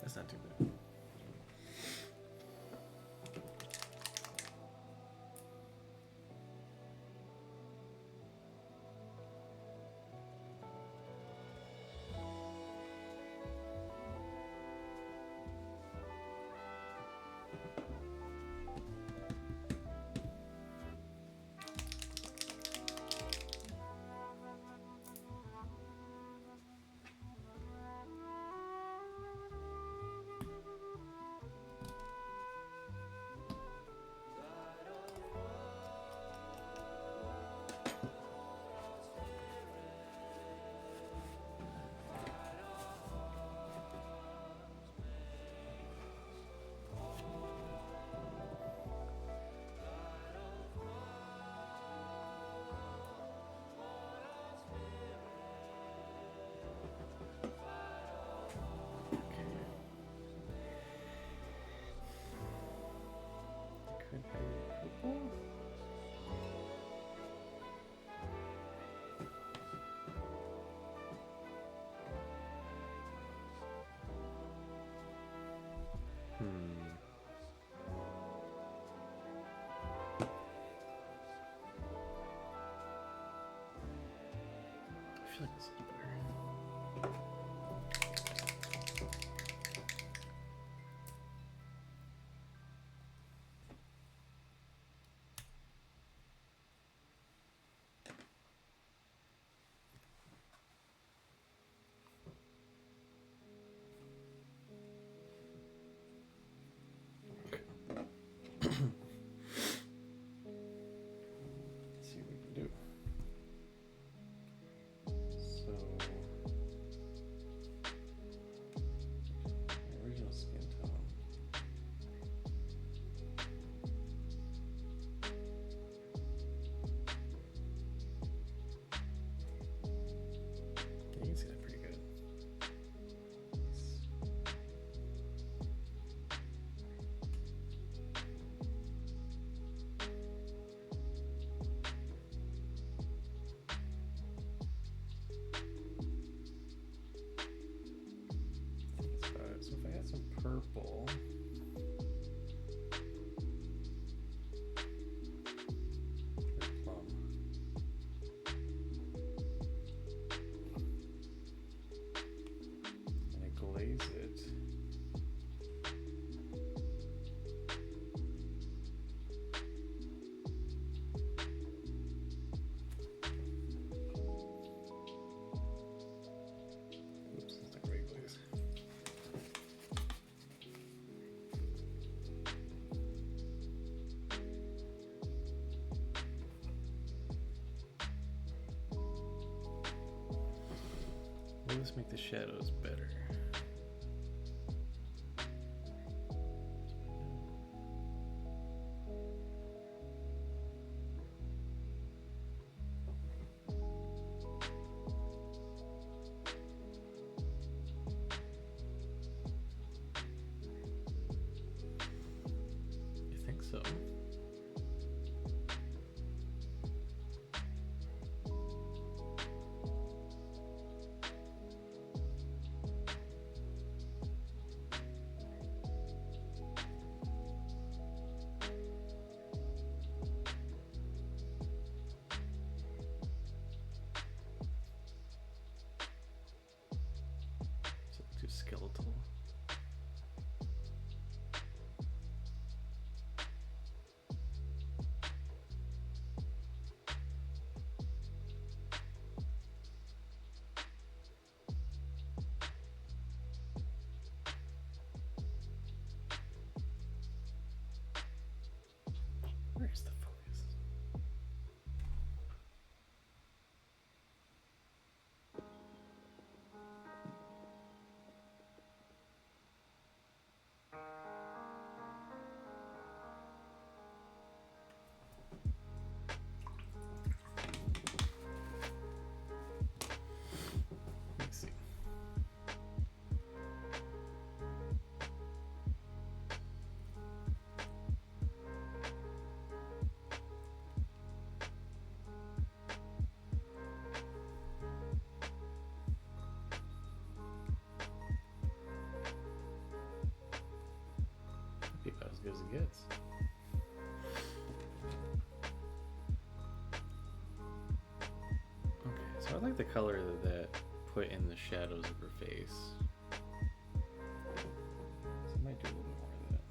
That's not too bad. I feel like this is better. Let's see what we can do. So, original skin tone. You can see that pretty good. That's about it. So if I add some purple, or plum, and I glaze it. Oops, that's not great glaze. Will this make the shadows better? I think so. Is it too skeletal? good as it gets. Okay, so I like the color that put in the shadows of her face. So I might do a little more of that.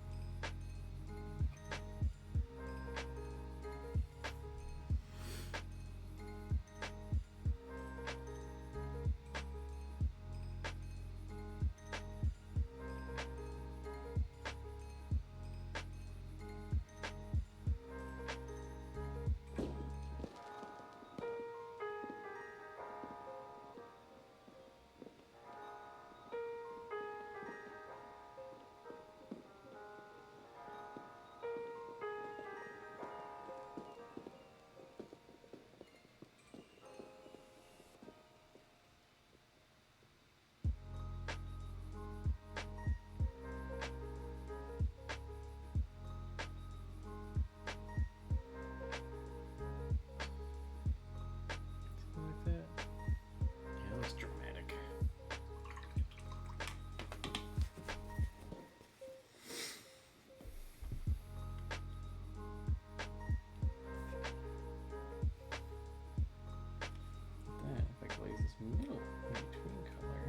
Like that. Yeah, that was dramatic. Then if I glaze this middle in between color.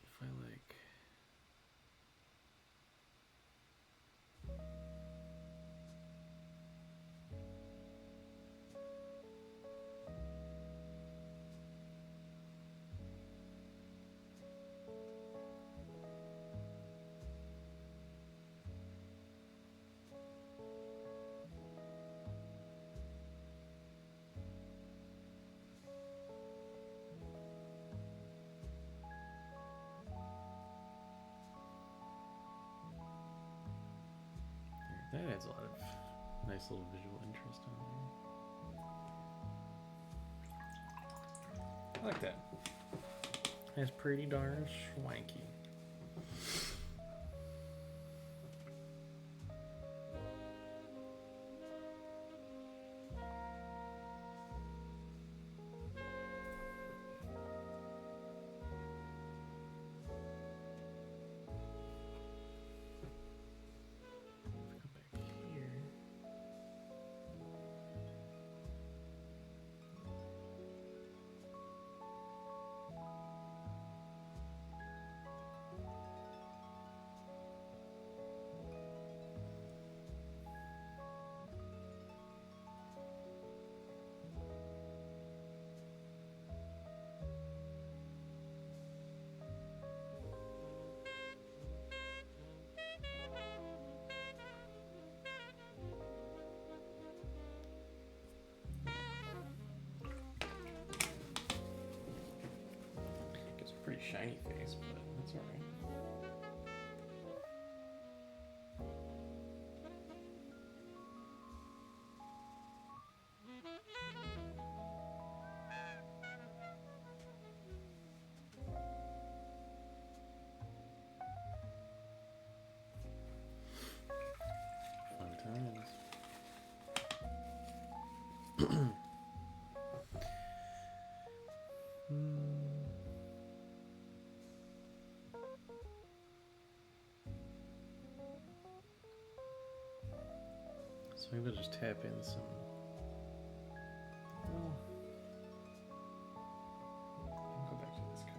If I like that adds a lot of nice little visual interest on there. I like that. That's pretty darn swanky. It's a pretty shiny face, but that's alright. Fun times. So maybe I'll just tap in some. Well, I'll go back to this color.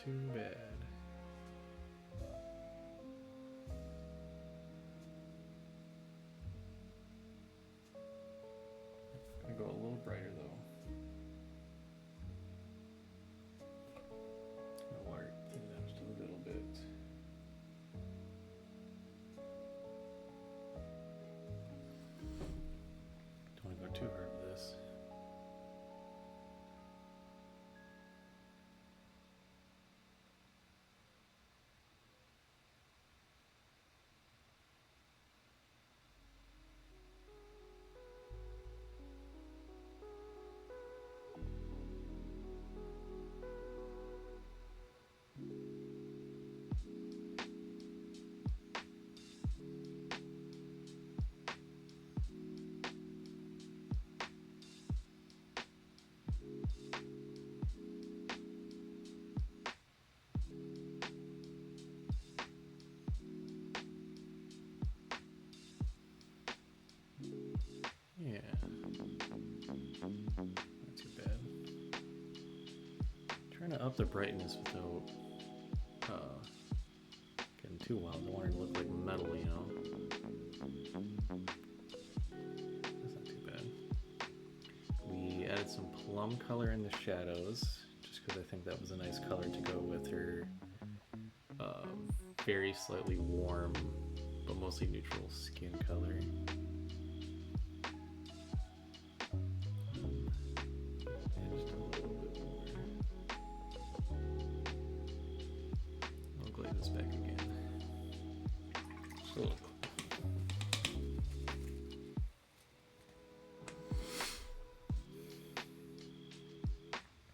too bad. I'm gonna go a little brighter though. My water thin down just a little bit. Don't want to go too hard with this. Yeah, not too bad. Trying to up the brightness without getting too wild. I want it to look like metal, you know? That's not too bad. We added some plum color in the shadows, just because I think that was a nice color to go with her very slightly warm, but mostly neutral skin color.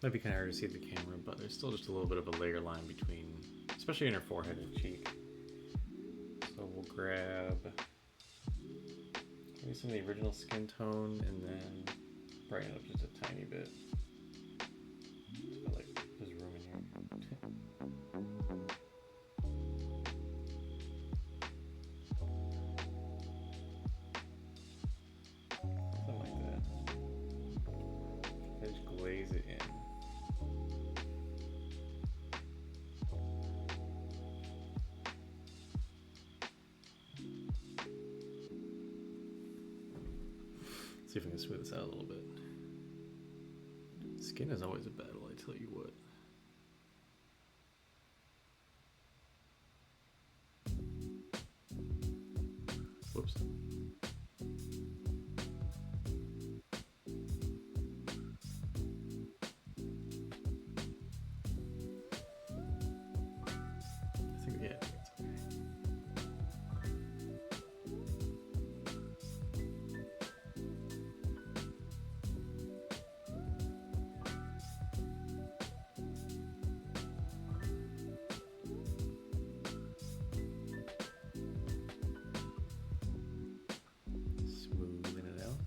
Might be kind of hard to see the camera, but there's still just a little bit of a layer line between, especially in her forehead and cheek. So we'll grab maybe some of the original skin tone and then brighten it up just a tiny bit. So like there's room in here. Something like that. I just glaze it in. See if I can smooth this out a little bit. Skin is always a battle, I tell you what. Whoops. I think, yeah, it's okay. Smoothing it out.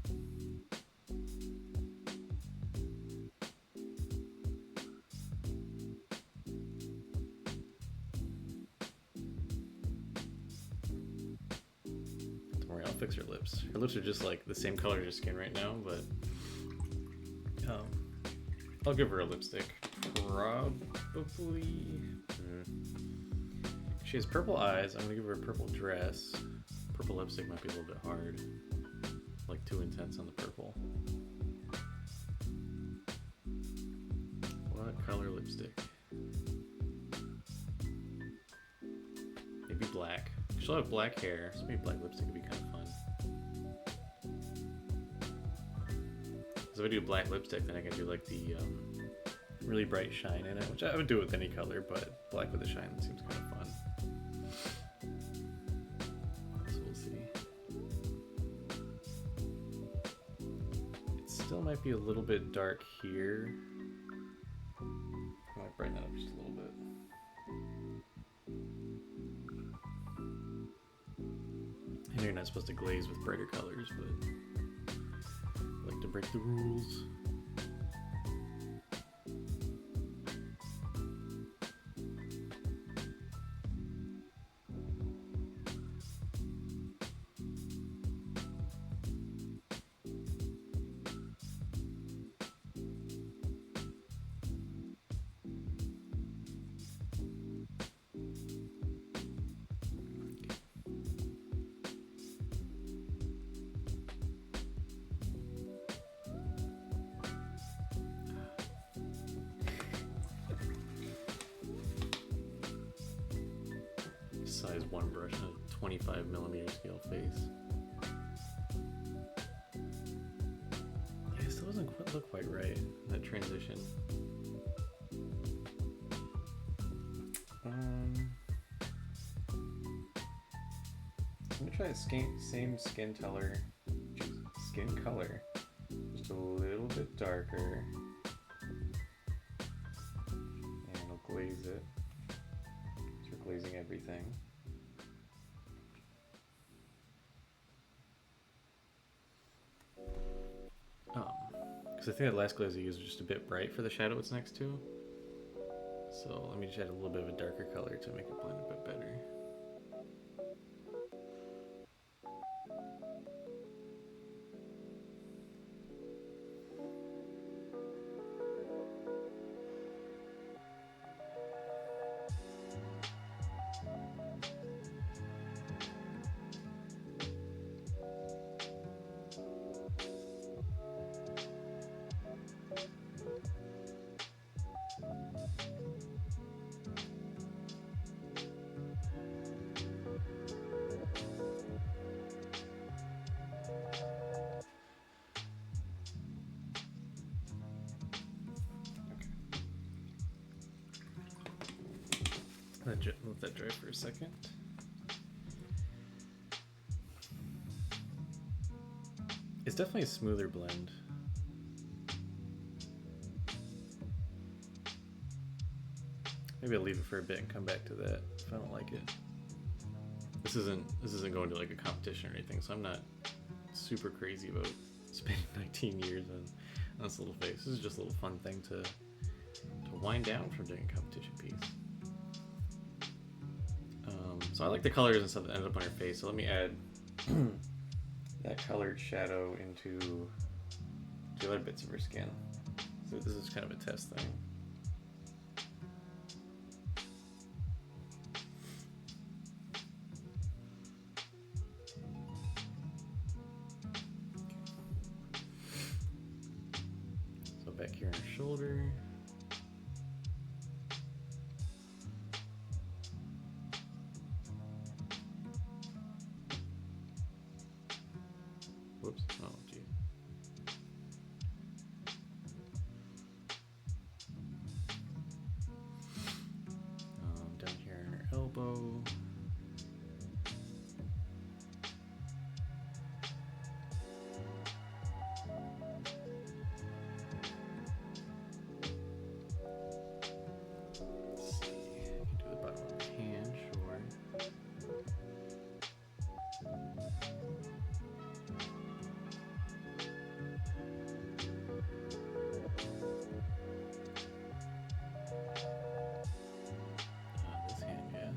Don't worry, I'll fix her lips. Her lips are just like the same color as her skin right now, but I'll give her a lipstick. Probably. She has purple eyes. I'm gonna give her a purple dress. Purple lipstick might be a little bit hard. Like too intense on the purple. What color lipstick? Maybe black. She'll have black hair, so maybe black lipstick would be kind of fun. So if I do black lipstick, then I can do like the really bright shine in it, which I would do with any color, but black with a shine seems kind of fun. So we'll see. It still might be a little bit dark here. I might brighten that up just a little bit. I know you're not supposed to glaze with brighter colors, but I like to break the rules. size one brush and a 25mm scale face. Yeah, it still doesn't look quite right, that transition. I'm gonna try the same skin color, just a little bit darker, and I'll glaze it. So we're glazing everything. Because I think that last glaze I used was just a bit bright for the shadow it's next to. So let me just add a little bit of a darker color to make it blend a bit better. Let that dry for a second. It's definitely a smoother blend. Maybe I'll leave it for a bit and come back to that if I don't like it. This isn't going to like a competition or anything, so I'm not super crazy about spending 19 years on this little face. This is just a little fun thing to wind down from doing a competition piece. So I like the colors and stuff that ended up on her face, so let me add that colored shadow into the other bits of her skin. So this is kind of a test thing. So back here on her shoulder. Whoops. Oh, gee. Down here on her elbow. Let's see. I can do the bottom of her hand, sure. This hand, yeah.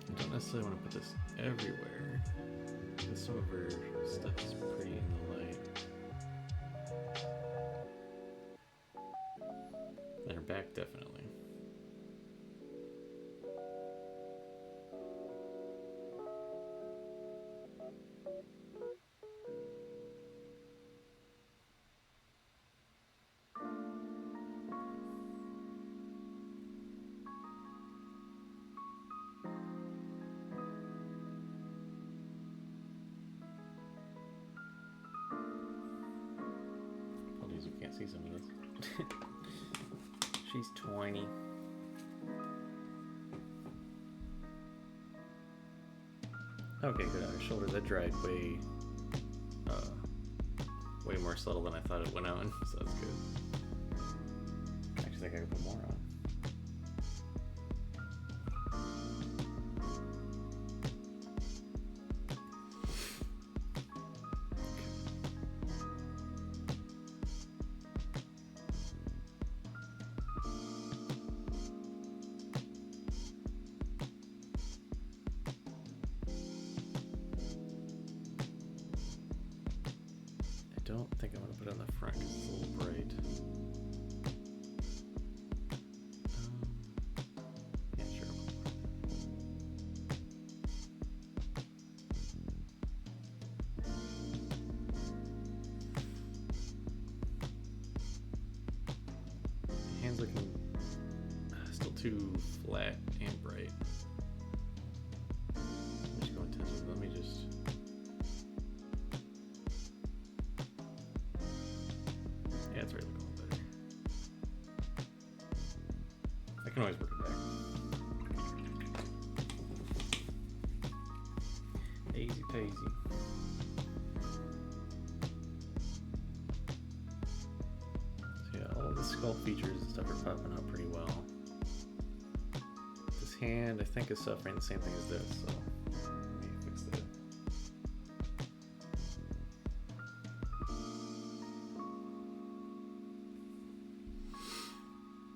I don't necessarily want to put this everywhere, because some of her stuff is pretty in the light. And her back, definitely. Apologies, you can't see some of this. She's 20. Okay, good on her shoulder. That dried way more subtle than I thought it went on, so that's good. Actually, I think I could put more on. I don't think I want to put it on the front because it's a little bright. Yeah, sure. hand's looking still too flat and bright. I'm just going to let me just. Yeah, it's already looking a little better. I can always work it back. Easy peasy. So yeah, all of the skull features and stuff are popping out pretty well. This hand, I think, is suffering the same thing as this, so let me fix that.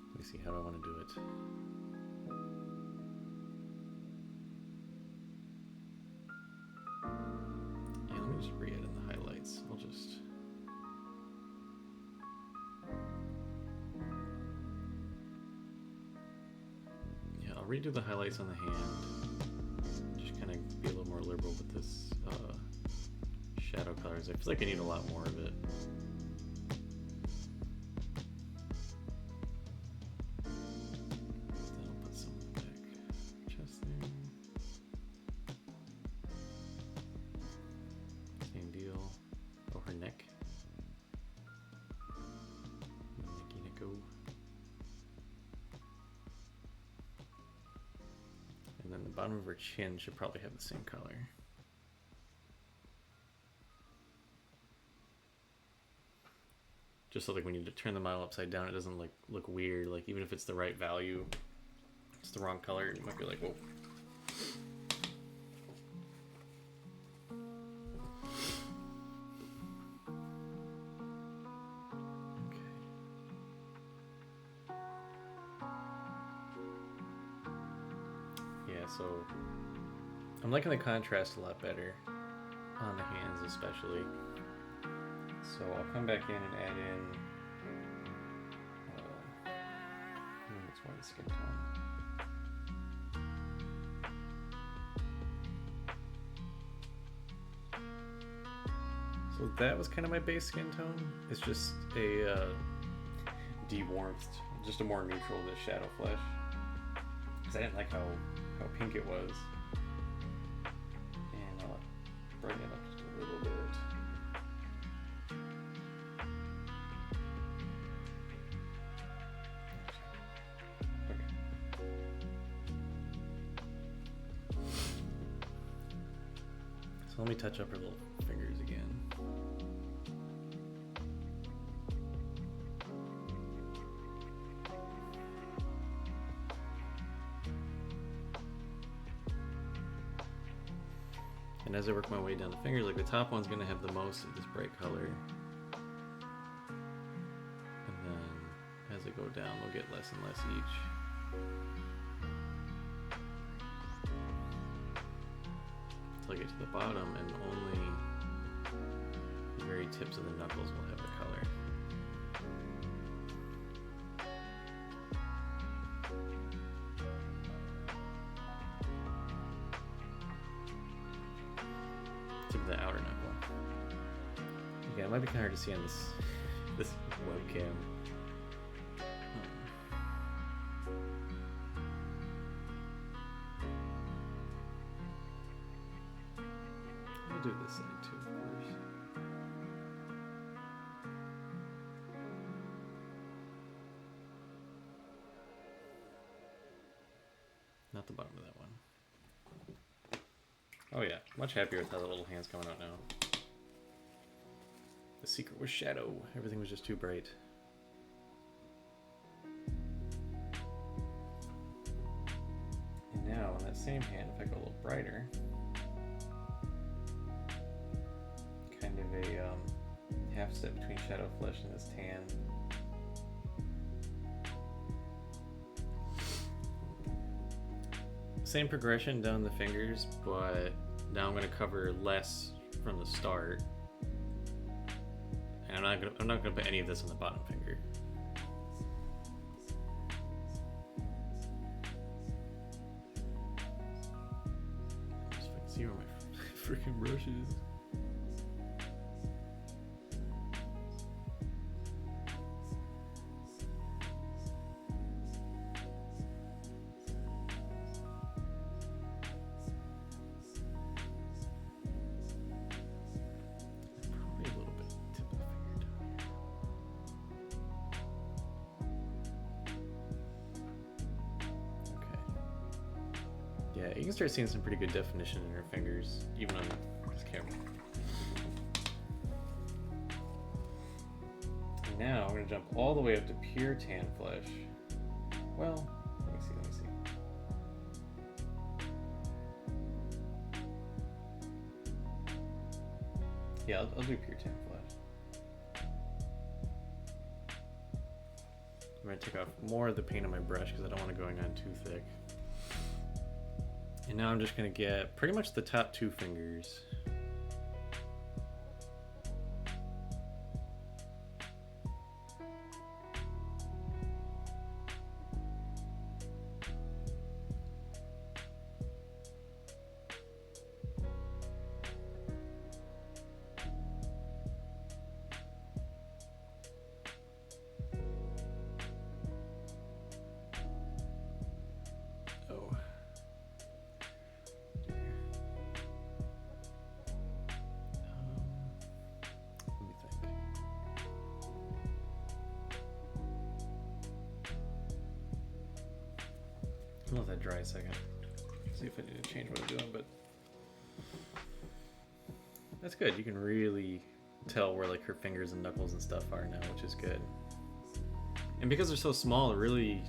Let me see, how do I want to do it? Just re-add in the highlights. I'll just I'll redo the highlights on the hand. Just kind of be a little more liberal with this shadow colors. I feel like I need a lot more of it. Then I'll put some in the back chest there. Her neck. Nicky. And then the bottom of her chin should probably have the same color. Just so like when you turn the model upside down, it doesn't like look weird. Like even if it's the right value, it's the wrong color, you might be like, whoa. So I'm liking the contrast a lot better on the hands especially. So I'll come back in and add in it's more the skin tone. So that was kind of my base skin tone. It's just a de-warmth, just a more neutral to shadow flesh. Because I didn't like how pink it was. And I'll brighten it up just a little bit. Okay. So let me touch up her little fingers again. And as I work my way down the fingers, like the top one's gonna have the most of this bright color. And then as I go down, they'll get less and less each. Until I get to the bottom and only the very tips of the knuckles will have the color. The outer knuckle. Again, it might be kind of hard to see on this webcam. I'll do this side too, of course. Not the bottom of that one. Oh yeah, much happier with how the little hand's coming out now. The secret was shadow. Everything was just too bright. And now on that same hand, if I go a little brighter, kind of a half step between shadow flesh and this tan. Same progression down the fingers, but now I'm going to cover less from the start, and I'm not going to put any of this on the bottom finger. Just if I can see where my freaking brush is. Yeah, you can start seeing some pretty good definition in her fingers, even on this camera. And now I'm going to jump all the way up to pure tan flesh. Well, let me see. Yeah, I'll do pure tan flesh. I'm going to take off more of the paint on my brush because I don't want it going on too thick. And now I'm just going to get pretty much the top 2 fingers. I'll let that dry a second. See if I need to change what I'm doing, but that's good. You can really tell where like her fingers and knuckles and stuff are now, which is good. And because they're so small, really,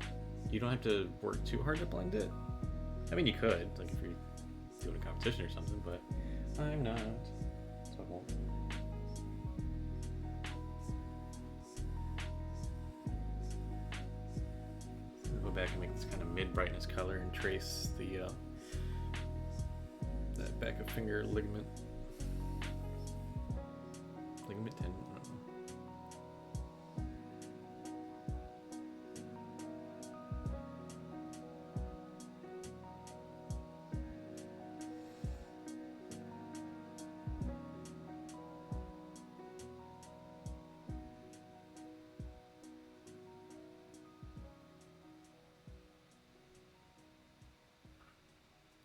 you don't have to work too hard to blend it. I mean, you could, like if you're doing a competition or something, but I'm not, so I won't. Back and make this kind of mid-brightness color and trace the that back of finger ligament tendon, I don't know.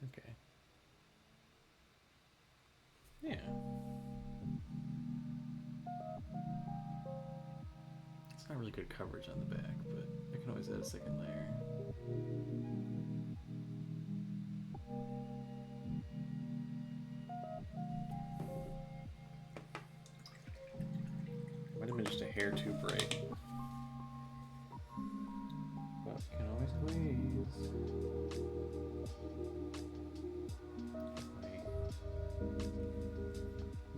Okay. Yeah. It's not really good coverage on the back, but I can always add a second layer. Might have been just a hair too bright. But you can always glaze.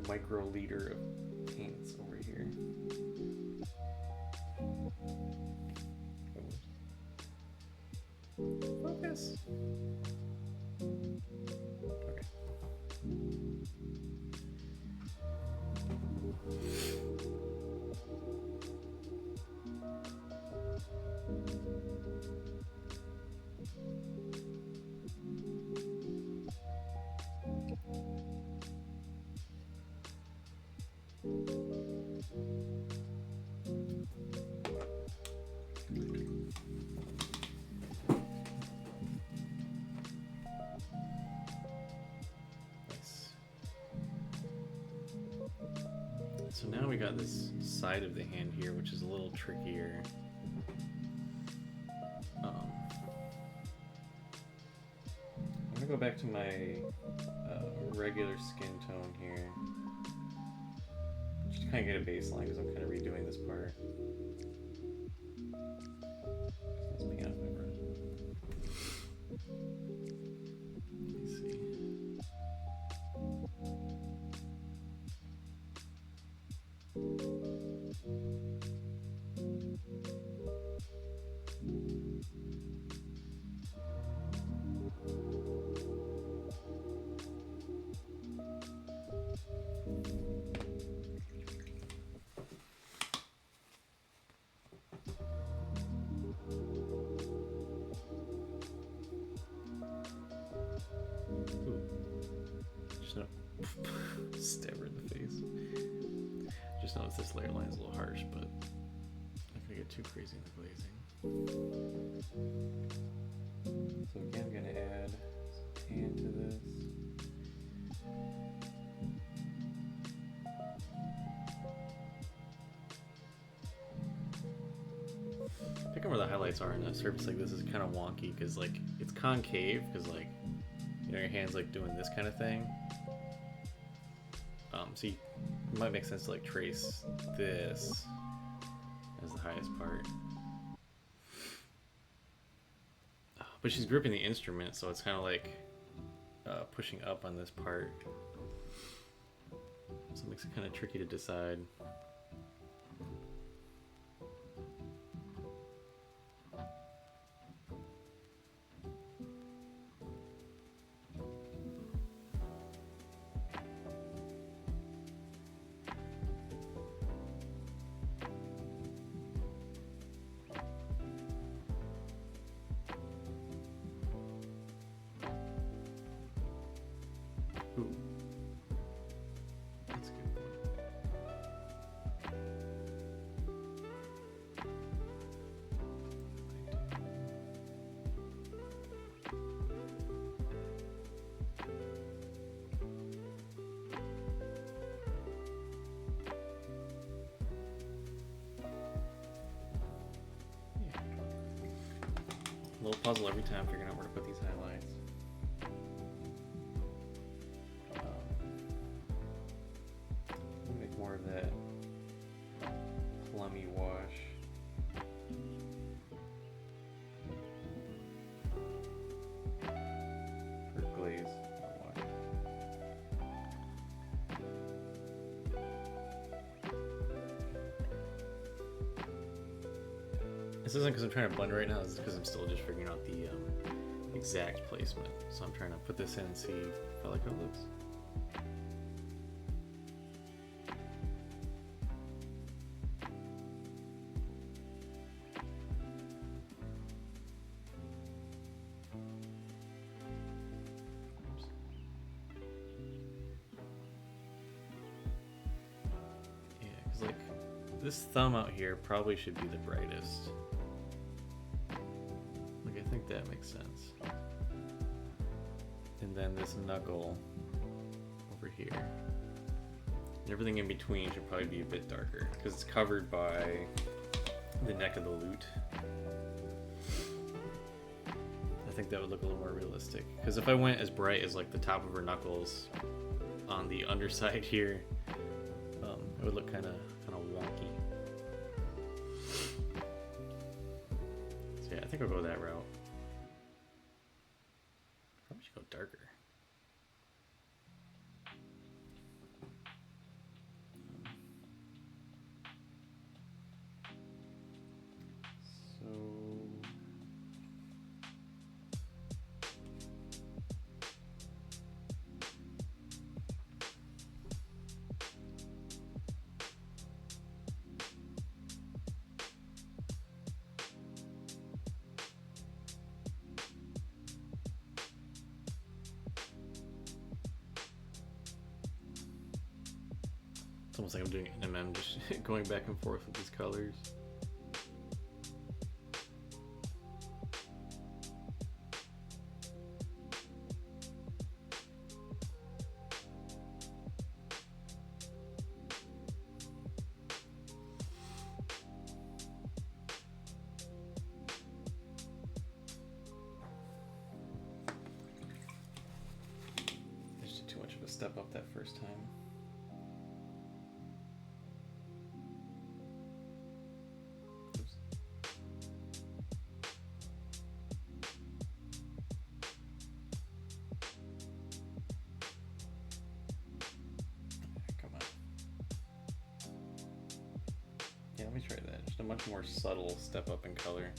Microliter of paints over here. Focus. Okay. So now we got this side of the hand here, which is a little trickier. I'm gonna go back to my regular skin tone here. Just kind of get a baseline because I'm kind of redoing this part. Let's paint off my brush. Let me see. Stab her in the face. Just notice this layer line is a little harsh, but I'm not gonna get too crazy in the glazing. So again, I'm gonna add some tan to this. Picking where the highlights are on a surface like this is kind of wonky because like it's concave because like on your hands like doing this kind of thing. So it might make sense to like trace this as the highest part. But she's gripping the instrument, so it's kind of like pushing up on this part. So it makes it kind of tricky to decide. Ooh. That's good. Yeah. A little puzzle every time figuring out where to put these highlights. More of that plummy wash. Or glaze, not wash. This isn't because I'm trying to blend right now, this is because I'm still just figuring out the exact placement. So I'm trying to put this in and see if I like how it looks. This thumb out here probably should be the brightest. Like, I think that makes sense. And then this knuckle over here. And everything in between should probably be a bit darker because it's covered by the neck of the lute. I think that would look a little more realistic. Because if I went as bright as like the top of her knuckles on the underside here, it would look kind of wonky. So yeah, I think I'll go that route. Probably should go darker. It's almost like I'm doing MM, just going back and forth with these colors. I just did too much of a step up that first time. Let me try that. Just a much more subtle step up in color.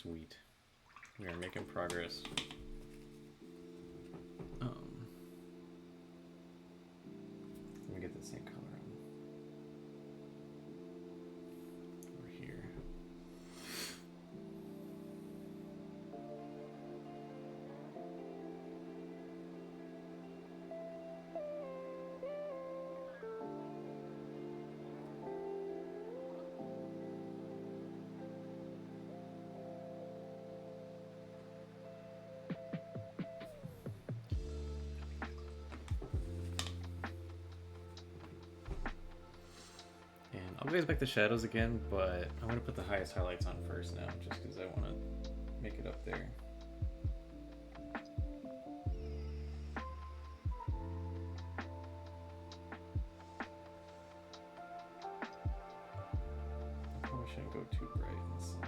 Sweet. We are making progress. Let me get the same color on over here. I'll go back to shadows again, but I'm going to put the highest highlights on first now, just because I want to make it up there. I probably shouldn't go too bright on the side.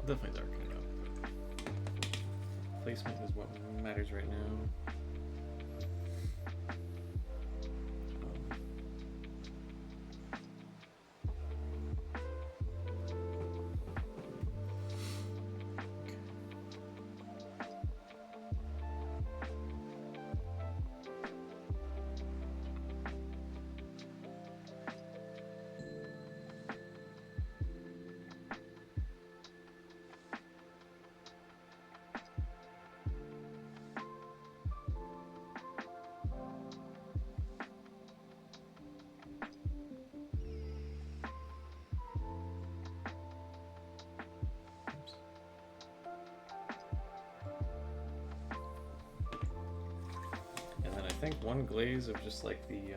Definitely darken it up. Placement is what matters right now. I think one glaze of just like the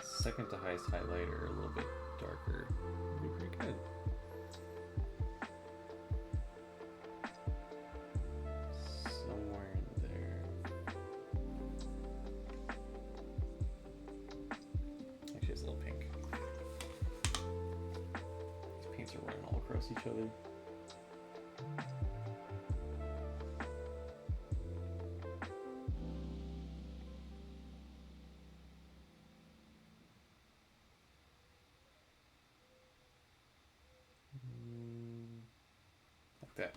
second to highest highlighter, a little bit darker, would be pretty good. Somewhere in there. Actually, it's a little pink. These paints are running all across each other. That.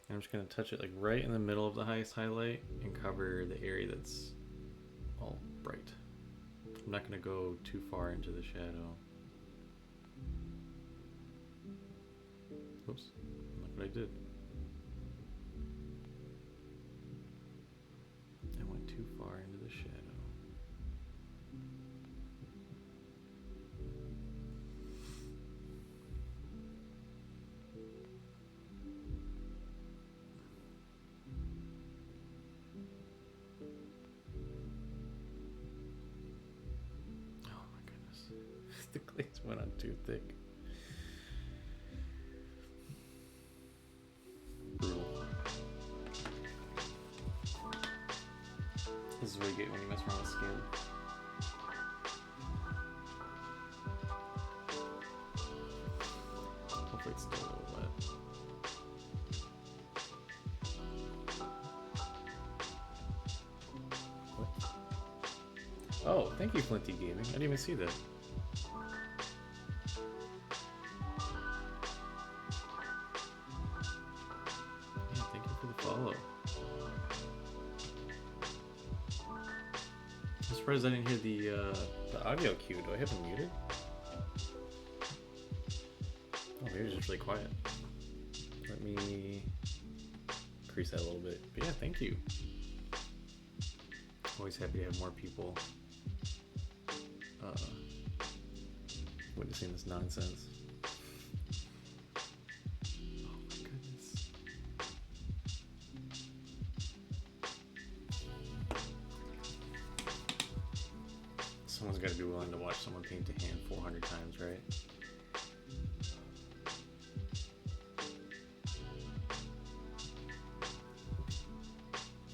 I'm just going to touch it like right in the middle of the highest highlight and cover the area that's all bright. I'm not going to go too far into the shadow. Oops, look what I did. I went too far into the shadow. The glaze went on too thick. Brutal. This is what you get when you mess around with scale. Hopefully it's still a little wet. What? Oh, thank you, Flinty Gaming. I didn't even see that. I'm surprised I didn't hear the audio cue. Do I have it muted? Oh, maybe it's just really quiet. Let me increase that a little bit. But yeah, thank you. Always happy to have more people witnessing this nonsense. Oh my goodness. got to be willing to watch someone paint a hand 400 times, right?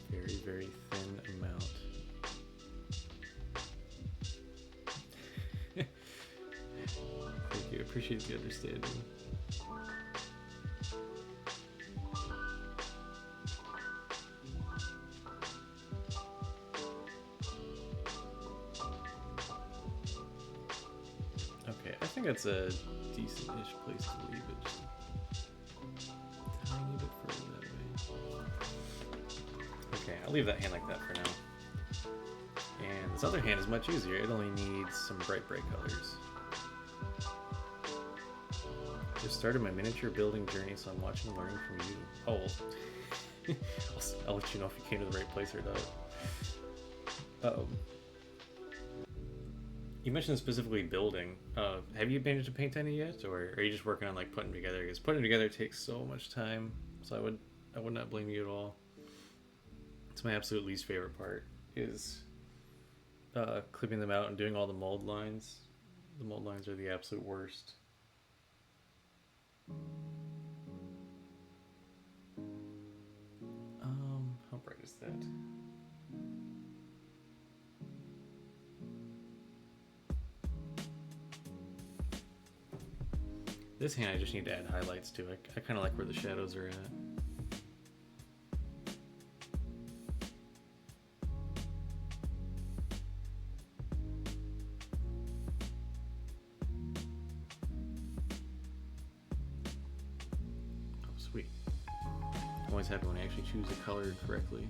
Very, very thin amount. Thank you. Appreciate the understanding. Okay, I think that's a decent-ish place to leave it. Just a tiny bit further that way. Okay, I'll leave that hand like that for now. And this other hand is much easier. It only needs some bright colors. Just started my miniature building journey, so I'm watching and learning from you. Oh, well. I'll let you know if you came to the right place or not. You mentioned specifically building. Have you managed to paint any yet, or are you just working on like putting together? Because putting together takes so much time, so I would not blame you at all. It's my absolute least favorite part is clipping them out and doing all the mold lines. The mold lines are the absolute worst. How bright is that? This hand I just need to add highlights to. I kind of like where the shadows are at. Oh, sweet. I'm always happy when I actually choose the color correctly.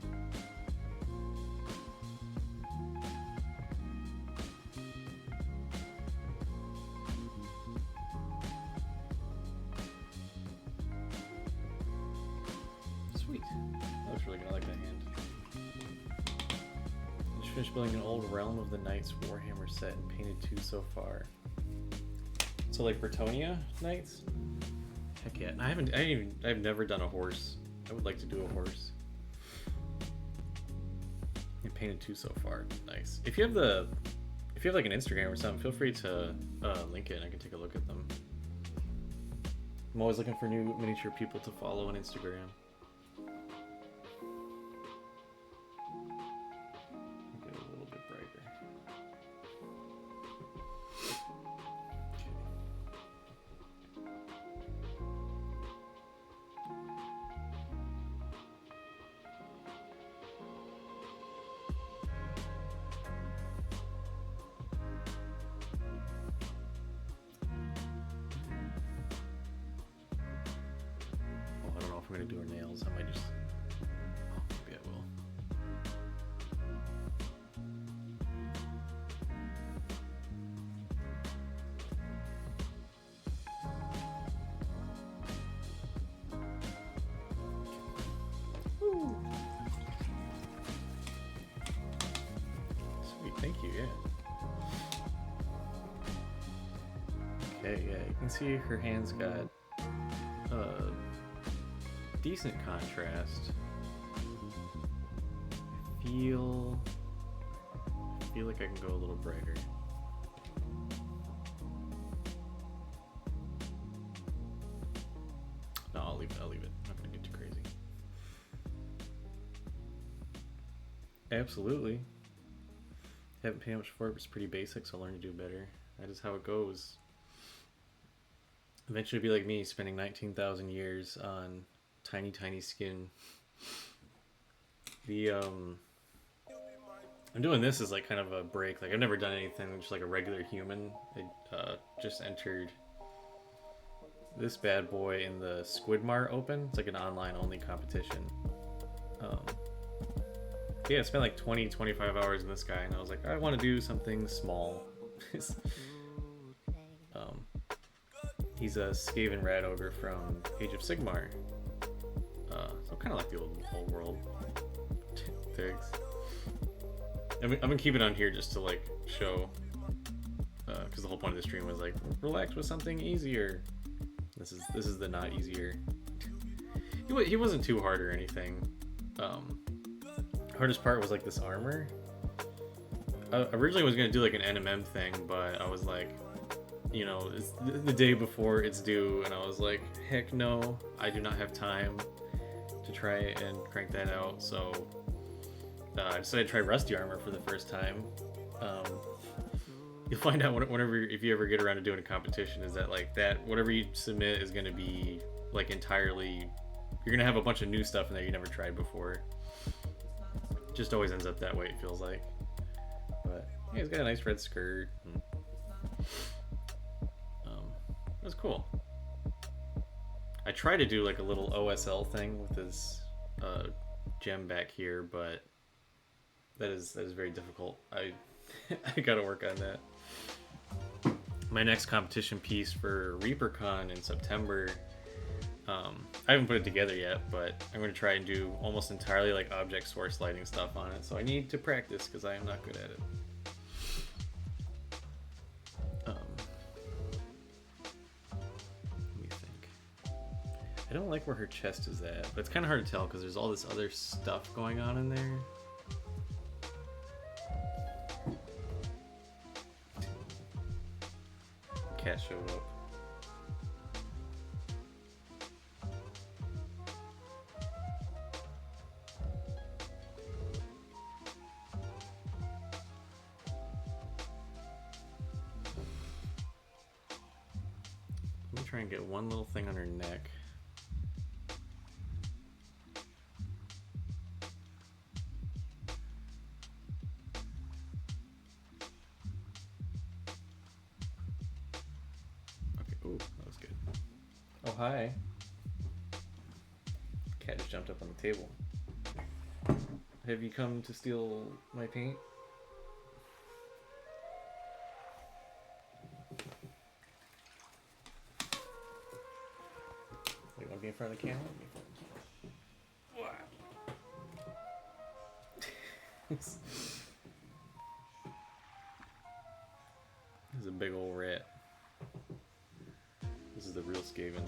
Building an old Realm of the Knights Warhammer set and painted 2 so far. So like Bretonnia Knights? Heck yeah. I've never done a horse. I would like to do a horse. And painted 2 so far. Nice. If you have like an Instagram or something, feel free to link it and I can take a look at them. I'm always looking for new miniature people to follow on Instagram. I'm gonna do her nails. I might just. Oh, maybe I will. Woo. Sweet, thank you. Yeah. Okay, yeah, you can see her hands got decent contrast. I feel like I can go a little brighter. No, I'll leave it. I'm not gonna get too crazy. Absolutely. Haven't paid much for it, but it's pretty basic, so I'll learn to do better. That is how it goes. Eventually be like me, spending 19,000 years on tiny skin. I'm doing this as like kind of a break. Like I've never done anything just like a regular human. I just entered this bad boy in the Squidmart Open. It's like an online only competition. Yeah, I spent like 25 hours in this guy, and I was like, I want to do something small. He's a Skaven Rat Ogre from Age of Sigmar. So kind of like the old world. Thanks. I'm gonna keep it on here just to like show, because the whole point of the stream was like relax with something easier. This is the not easier. He wasn't too hard or anything. Hardest part was like this armor. I originally was gonna do like an NMM thing, but I was like, you know, it's the day before it's due, and I was like, heck no, I do not have time to try and crank that out. So I decided to try Rusty Armor for the first time. You'll find out whenever, if you ever get around to doing a competition, is that like that whatever you submit is going to be like entirely, you're going to have a bunch of new stuff in there you never tried before. Just always ends up that way, it feels like. But yeah, he's got a nice red skirt. And, it was cool. I tried to do like a little OSL thing with his gem back here, but that is very difficult. I gotta work on that. My next competition piece for ReaperCon in September, I haven't put it together yet, but I'm going to try and do almost entirely like object source lighting stuff on it, so I need to practice because I am not good at it. Let me think. I don't like where her chest is at, but it's kind of hard to tell because there's all this other stuff going on in there. Cat showed up. Let me try and get one little thing on her neck. Hi. Cat just jumped up on the table. Have you come to steal my paint? You want to be in front of the camera? This is a big old rat. This is the real Skaven.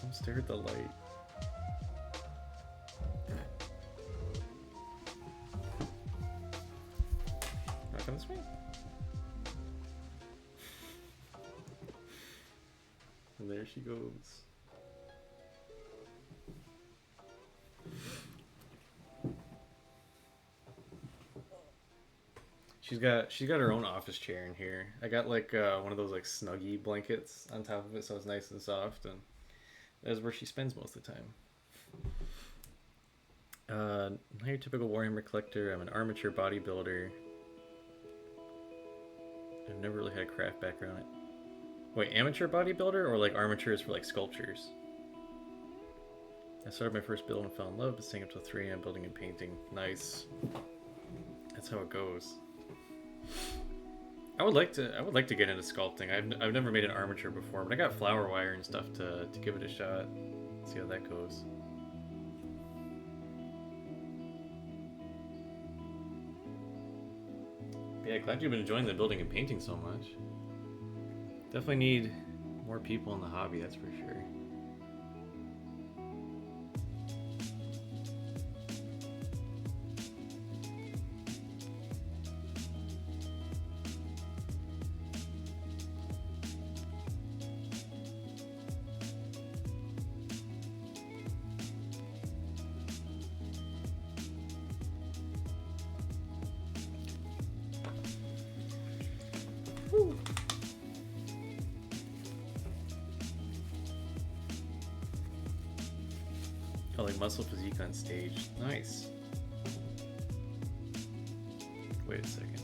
Don't stare at the light. Not on this way. And there she goes. She's got her own office chair in here. I got like one of those like Snuggie blankets on top of it, so it's nice and soft, and that's where she spends most of the time. Not your typical Warhammer collector. I'm an armature bodybuilder. I've never really had a craft background. Wait, amateur bodybuilder or like armatures for like sculptures? I started my first build and fell in love, but staying up till 3 a.m. building and painting. Nice. That's how it goes. I would like to get into sculpting. I've never made an armature before, but I got flower wire and stuff to give it a shot. See how that goes. Yeah, glad you've been enjoying the building and painting so much. Definitely need more people in the hobby, that's for sure. Oh, like muscle physique on stage. Nice. Wait a second.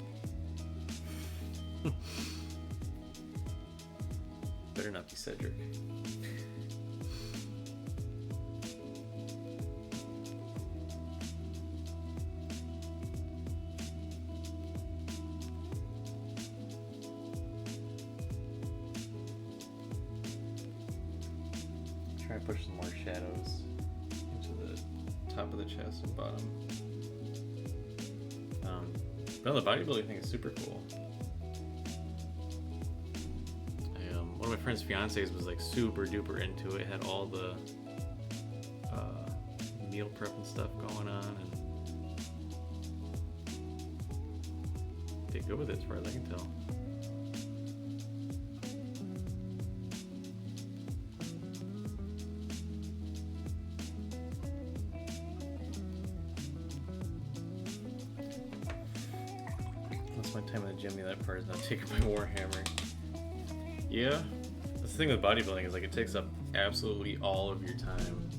Better not be Cedric. Try and push some more shadows into the top of the chest and bottom. But the bodybuilding thing is super cool. I one of my friend's fiancés was like super duper into it. Had all the meal prep and stuff going on, and did good with it as far as I can tell. That's my time in the gym. That part is not taken by Warhammer. Yeah, that's the thing with bodybuilding is like it takes up absolutely all of your time.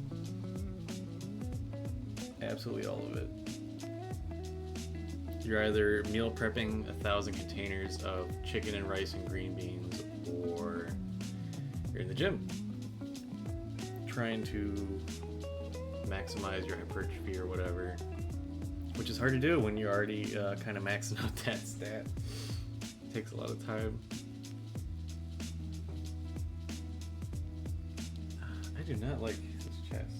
Absolutely all of it. You're either meal prepping 1,000 containers of chicken and rice and green beans, or you're in the gym trying to maximize your hypertrophy or whatever, which is hard to do when you're already kind of maxing out that stat. It takes a lot of time. I do not like this chest.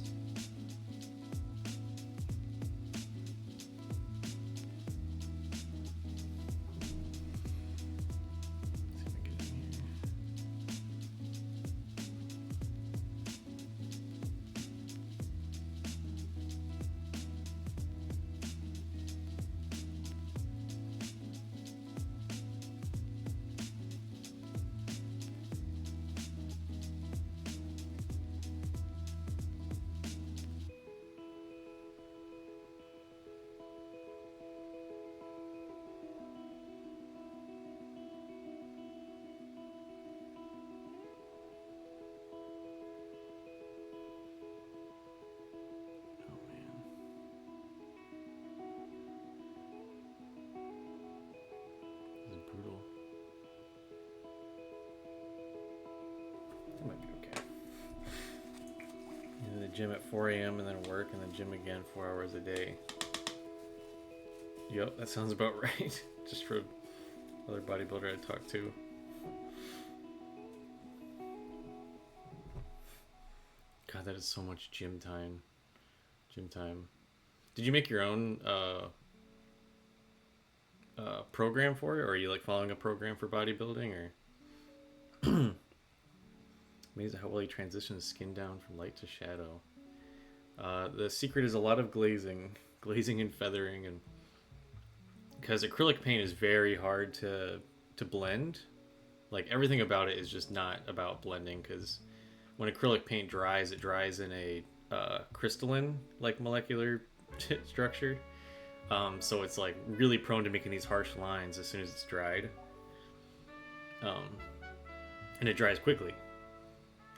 Brutal. That might be okay. In the gym at 4 a.m. and then work and then gym again 4 hours a day. Yep, that sounds about right. Just for another bodybuilder I talked to. God, that is so much gym time. Gym time. Did you make your own program for it, or are you like following a program for bodybuilding, or amazing how well you transition the skin down from light to shadow. The secret is a lot of glazing and feathering, and because acrylic paint is very hard to blend. Like everything about it is just not about blending, because when acrylic paint dries, it dries in a crystalline like molecular structure. So it's like really prone to making these harsh lines as soon as it's dried. And it dries quickly.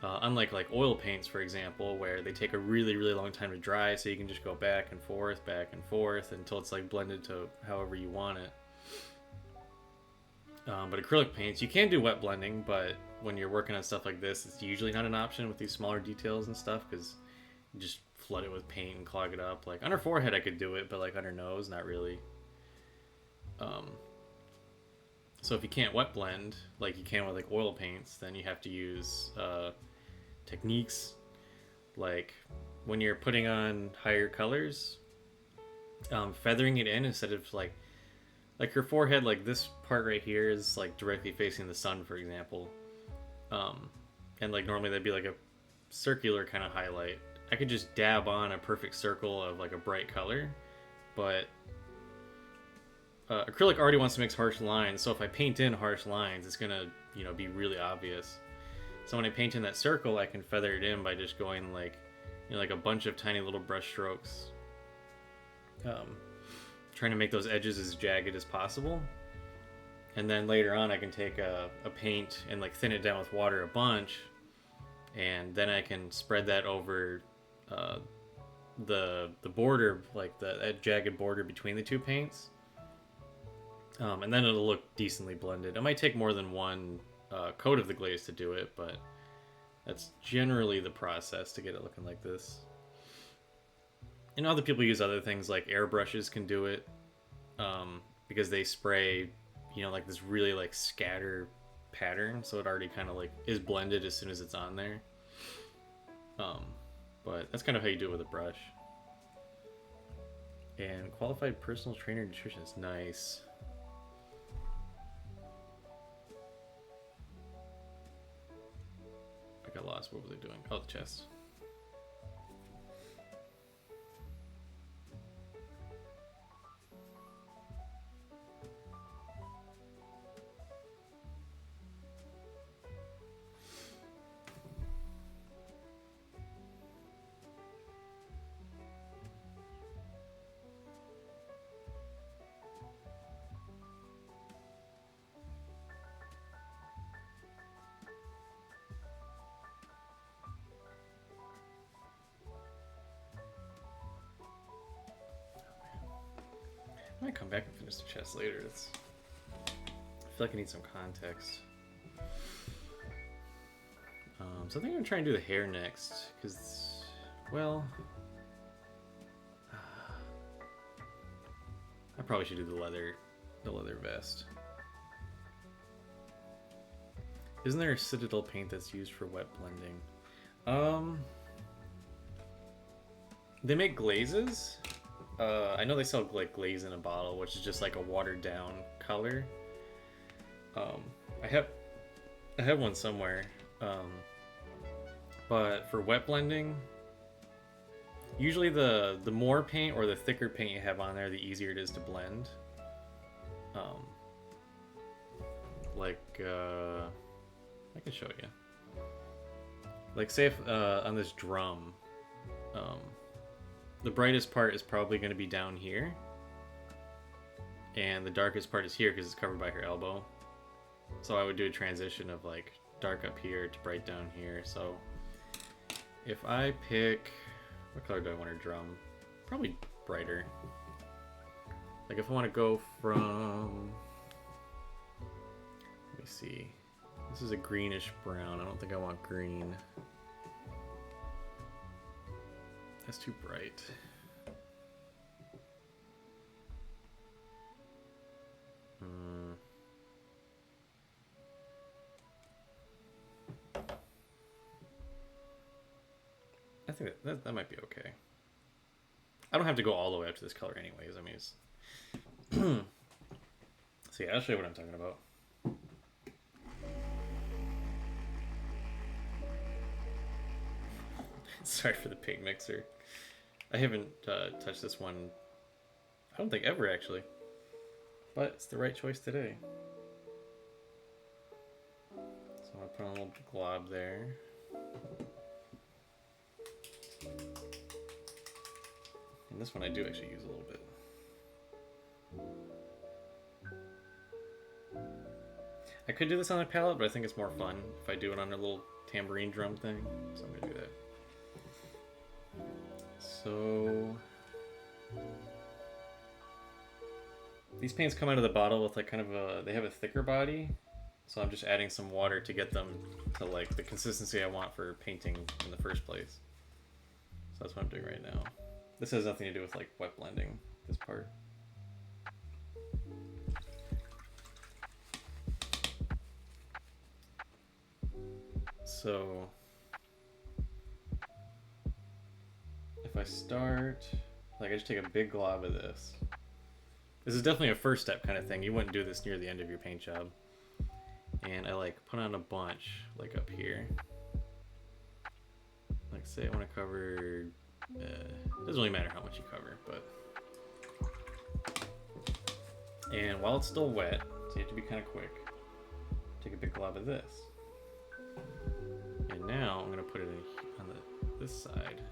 Unlike like oil paints, for example, where they take a really, really long time to dry, so you can just go back and forth until it's like blended to however you want it. But acrylic paints, you can do wet blending, but when you're working on stuff like this, it's usually not an option with these smaller details and stuff, because you just flood it with paint and clog it up. Like on her forehead I could do it, but like on her nose, not really. So if you can't wet blend like you can with like oil paints, then you have to use techniques like when you're putting on higher colors, feathering it in instead of like her forehead, like this part right here is like directly facing the sun, for example, and like normally that'd be like a circular kind of highlight. I could just dab on a perfect circle of like a bright color, but acrylic already wants to mix harsh lines, so if I paint in harsh lines, it's gonna, you know, be really obvious. So when I paint in that circle, I can feather it in by just going like, you know, like a bunch of tiny little brush strokes, trying to make those edges as jagged as possible. And then later on, I can take a paint and like thin it down with water a bunch, and then I can spread that over the border, like that jagged border between the two paints. And then it'll look decently blended. It might take more than one coat of the glaze to do it, but that's generally the process to get it looking like this. And other people use other things, like airbrushes can do it, because they spray, you know, like this really like scatter pattern, so it already kind of like is blended as soon as it's on there. But that's kind of how you do it with a brush. And qualified personal trainer nutritionist, nice. I got lost. What was I doing? Oh, the chest. I might come back and finish the chest later. I feel like I need some context. So I think I'm gonna try and do the hair next, because, well, I probably should do the leather vest. Isn't there a Citadel paint that's used for wet blending? They make glazes. I know they sell like glaze in a bottle, which is just like a watered down color. I have one somewhere. But for wet blending, usually the more paint or the thicker paint you have on there, the easier it is to blend. I can show you. Like, say if on this drum, the brightest part is probably going to be down here, and the darkest part is here because it's covered by her elbow. So I would do a transition of like dark up here to bright down here. So if I pick, what color do I want her drum? Probably brighter. Like if I want to go from, let me see, this is a greenish brown. I don't think I want green. That's too bright. I think that might be okay. I don't have to go all the way up to this color anyways. I mean, it's... So yeah, I'll show you what I'm talking about. Sorry for the paint mixer. I haven't touched this one, I don't think ever actually, but it's the right choice today. So I'm gonna put on a little glob there. And this one I do actually use a little bit. I could do this on a palette, but I think it's more fun if I do it on a little tambourine drum thing. So I'm gonna do that. So these paints come out of the bottle with like kind of a, they have a thicker body. So I'm just adding some water to get them to like the consistency I want for painting in the first place. So that's what I'm doing right now. This has nothing to do with like wet blending, this part. So if I start, like I just take a big glob of this. This is definitely a first step kind of thing. You wouldn't do this near the end of your paint job. And I like put on a bunch like up here. Like say I want to cover, it doesn't really matter how much you cover, but. And while it's still wet, so you have to be kind of quick, take a big glob of this. And now I'm gonna put it in on this side.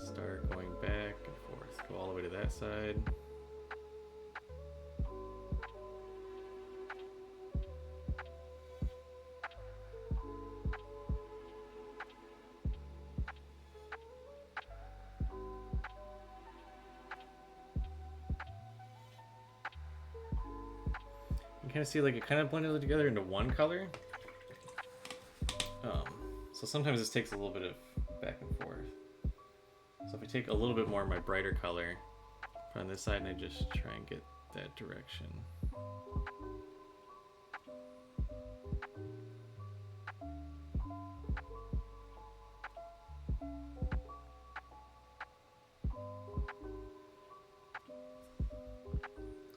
Start going back and forth, go all the way to that side. You kind of see like it kind of blended together into one color. So sometimes this takes a little bit of back and forth. So if I take a little bit more of my brighter color, put on this side, and I just try and get that direction.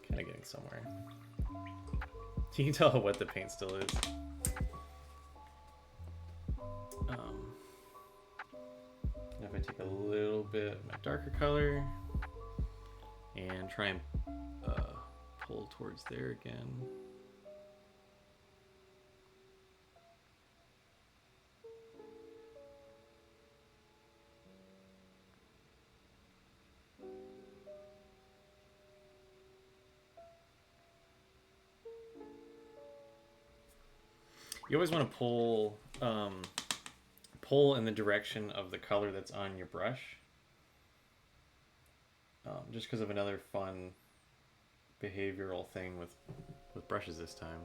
Kind of getting somewhere. You can tell how wet the paint still is. take a little bit of my darker color and try and pull towards there again. You always want to pull in the direction of the color that's on your brush. Just because of another fun behavioral thing with brushes this time.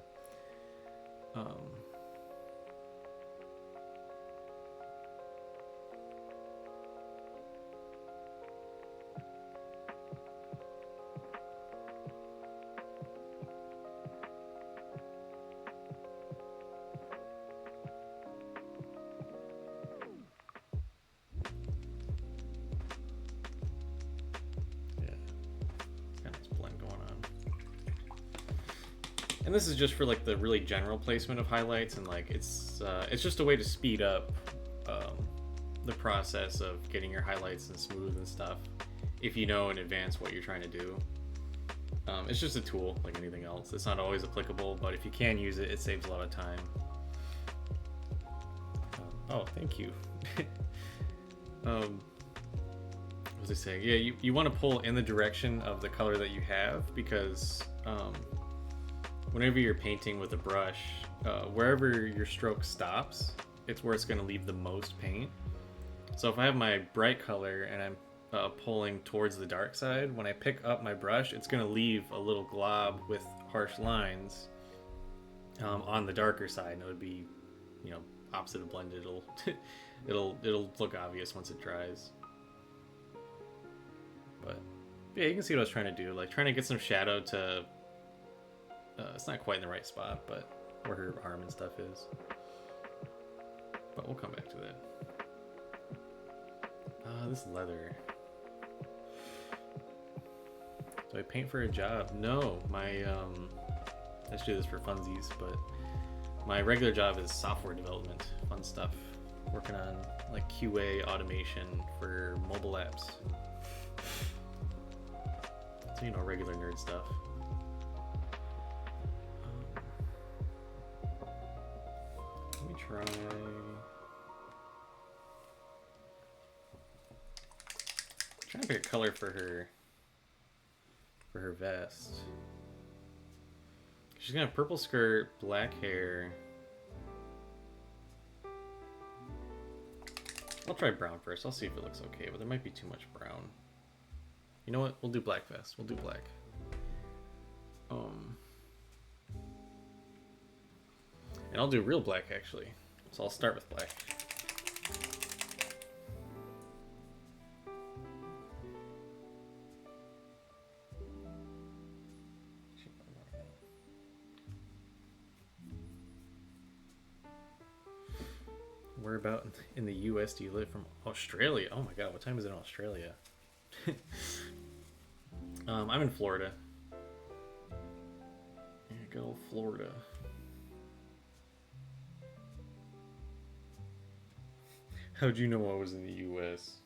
And this is just for like the really general placement of highlights, and like it's just a way to speed up the process of getting your highlights and smooth and stuff if you know in advance what you're trying to do. It's just a tool like anything else. It's not always applicable, but if you can use it, it saves a lot of time. Oh, thank you. What was I saying? Yeah, you want to pull in the direction of the color that you have, because whenever you're painting with a brush, wherever your stroke stops, it's where it's going to leave the most paint. So if I have my bright color and I'm pulling towards the dark side, when I pick up my brush, it's going to leave a little glob with harsh lines on the darker side, and it would be, you know, opposite of blended. It'll look obvious once it dries. But yeah, you can see what I was trying to do, like trying to get some shadow to. It's not quite in the right spot, but where her arm and stuff is. But we'll come back to that. This leather. Do I paint for a job? No, my I just do this for funsies, but my regular job is software development, fun stuff. Working on like QA automation for mobile apps. So, you know, regular nerd stuff. Let me try. Trying to pick a color for her vest. She's gonna have purple skirt, black hair. I'll try brown first. I'll see if it looks okay, but there might be too much brown. You know what? We'll do black vest. We'll do black. And I'll do real black actually. So I'll start with black. Where about in the US do you live? From Australia? Oh my god, what time is it in Australia? I'm in Florida. Yeah, good old Florida. How'd you know I was in the US?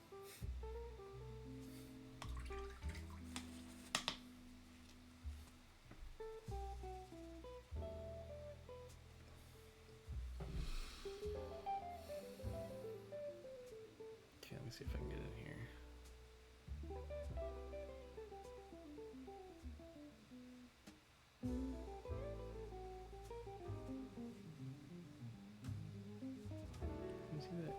Okay, let me see if I can get in here. Can you see that?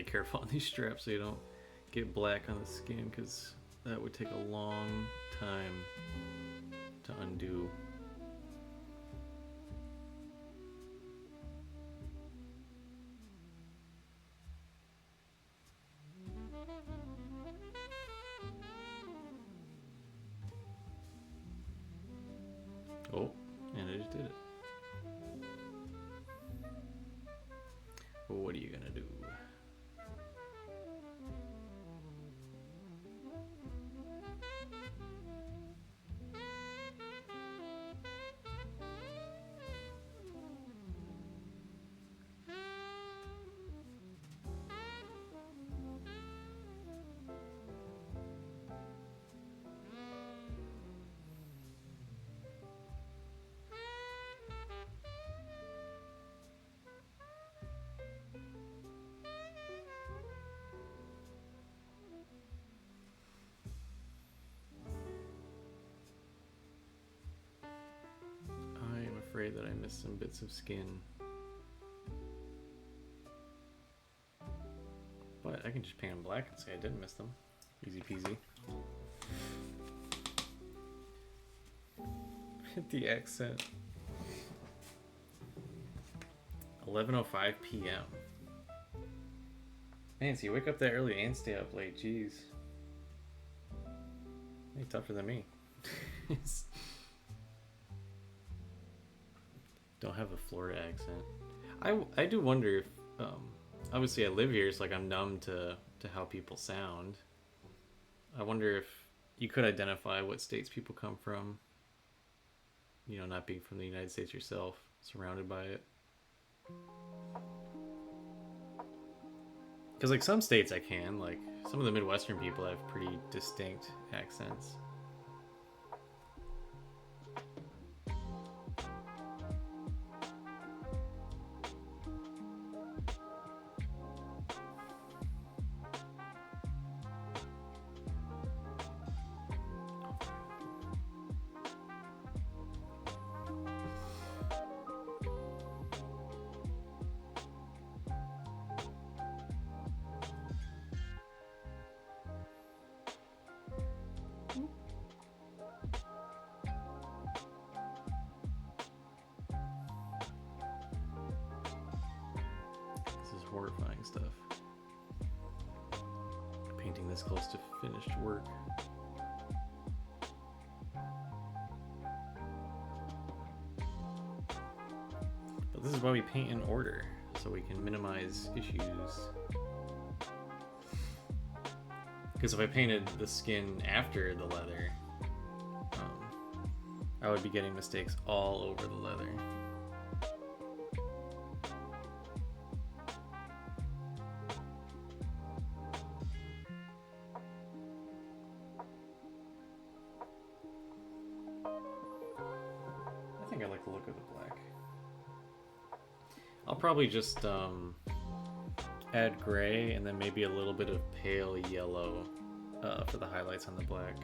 Careful on these straps so you don't get black on the skin, because that would take a long time to undo. Oh, and I just did it. Well, what are you gonna do? that I missed some bits of skin. But I can just paint them black and say I didn't miss them. Easy peasy. The accent. 11:05 p.m. Man, so you wake up that early and stay up late. Jeez. You're tougher than me. Don't have a Florida accent. I do wonder if obviously I live here, so like I'm numb to how people sound. I wonder if you could identify what states people come from, you know, not being from the United States yourself, surrounded by it. Because like some states I can, like some of the Midwestern people have pretty distinct accents. Horrifying stuff. Painting this close to finished work. But this is why we paint in order, so we can minimize issues. Because if I painted the skin after the leather, I would be getting mistakes all over the leather. I like the look of the black. I'll probably just add gray and then maybe a little bit of pale yellow for the highlights on the black.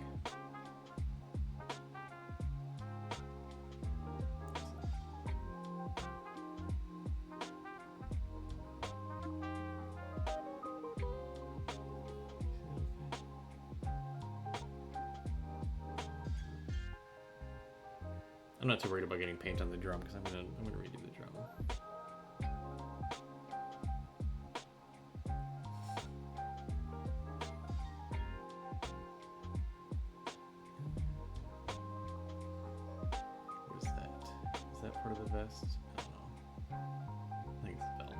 I'm not too worried about getting paint on the drum because I'm gonna redo the drum. What is that? Is that part of the vest? I don't know. I think it's the belt.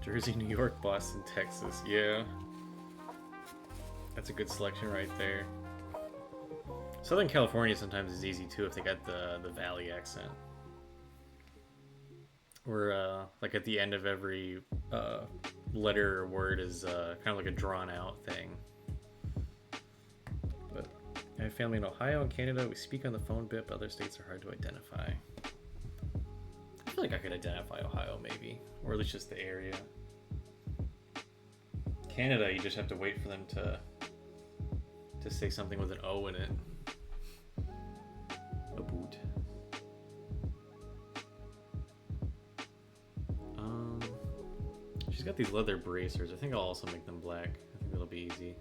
Jersey, New York, Boston, Texas. Yeah. That's a good selection right there. Southern California sometimes is easy too if they got the Valley accent. Where like at the end of every letter or word is kind of like a drawn out thing. But I have family in Ohio and Canada. We speak on the phone bit, but other states are hard to identify. I feel like I could identify Ohio maybe, or at least just the area. Canada, you just have to wait for them to say something with an O in it. A boot. She's got these leather bracers. I think I'll also make them black. I think that'll be easy.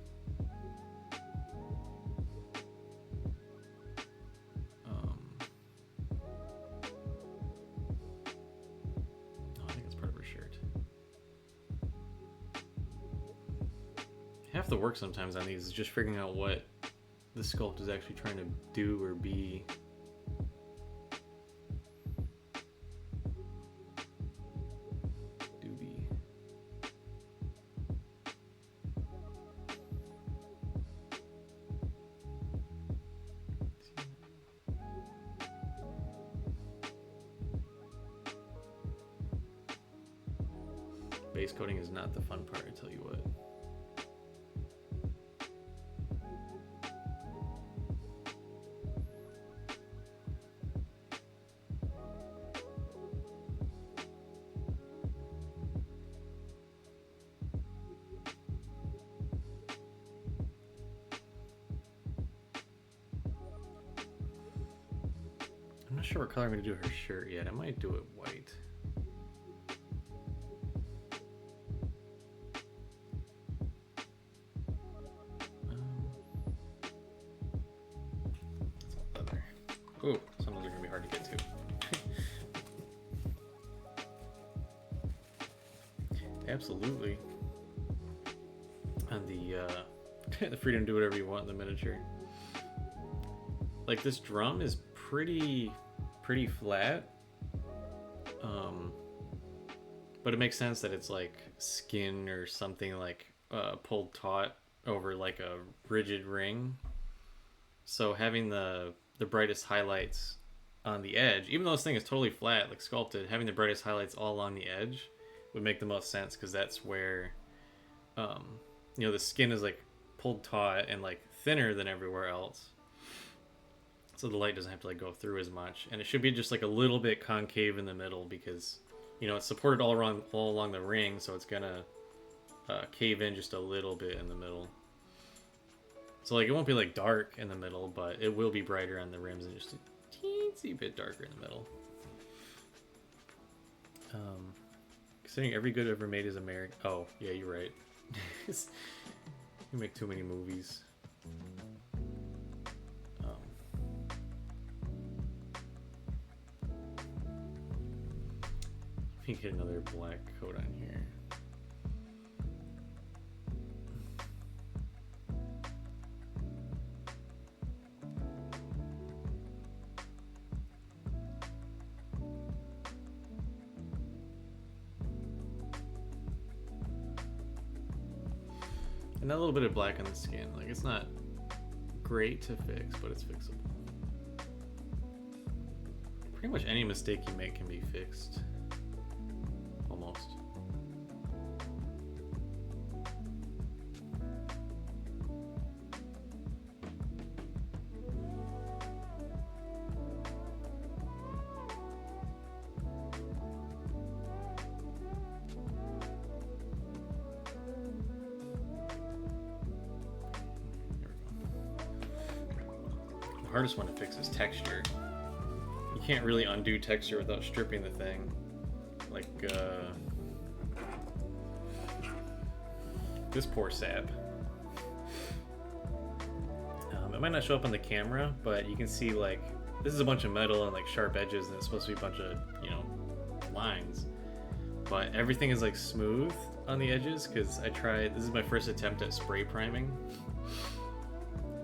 Half the work sometimes on these is just figuring out what the sculpt is actually trying to do or be. Base coating is not the fun part, I tell you what. not sure what color I'm going to do her shirt yet. I might do it white. That's all leather. Ooh, some of those are going to be hard to get to. Absolutely. And the freedom to do whatever you want in the miniature. Like, this drum is pretty flat. But it makes sense that it's like skin or something, like pulled taut over like a rigid ring. So having the brightest highlights on the edge, even though this thing is totally flat, like sculpted, having the brightest highlights all along the edge would make the most sense, because that's where you know, the skin is like pulled taut and like thinner than everywhere else, so the light doesn't have to like go through as much, and it should be just like a little bit concave in the middle, because you know it's supported all along the ring, so it's gonna cave in just a little bit in the middle. So like it won't be like dark in the middle, but it will be brighter on the rims and just a teensy bit darker in the middle. Considering every good ever made is American. Oh, yeah, you're right. You make too many movies. Let me get another black coat on here. And a little bit of black on the skin. Like, it's not great to fix, but it's fixable. Pretty much any mistake you make can be fixed. Almost. The hardest one to fix is texture. You can't really undo texture without stripping the thing. Like, this poor sap. It might not show up on the camera, but you can see, like, this is a bunch of metal and like sharp edges, and it's supposed to be a bunch of, you know, lines. But everything is like smooth on the edges, because this is my first attempt at spray priming.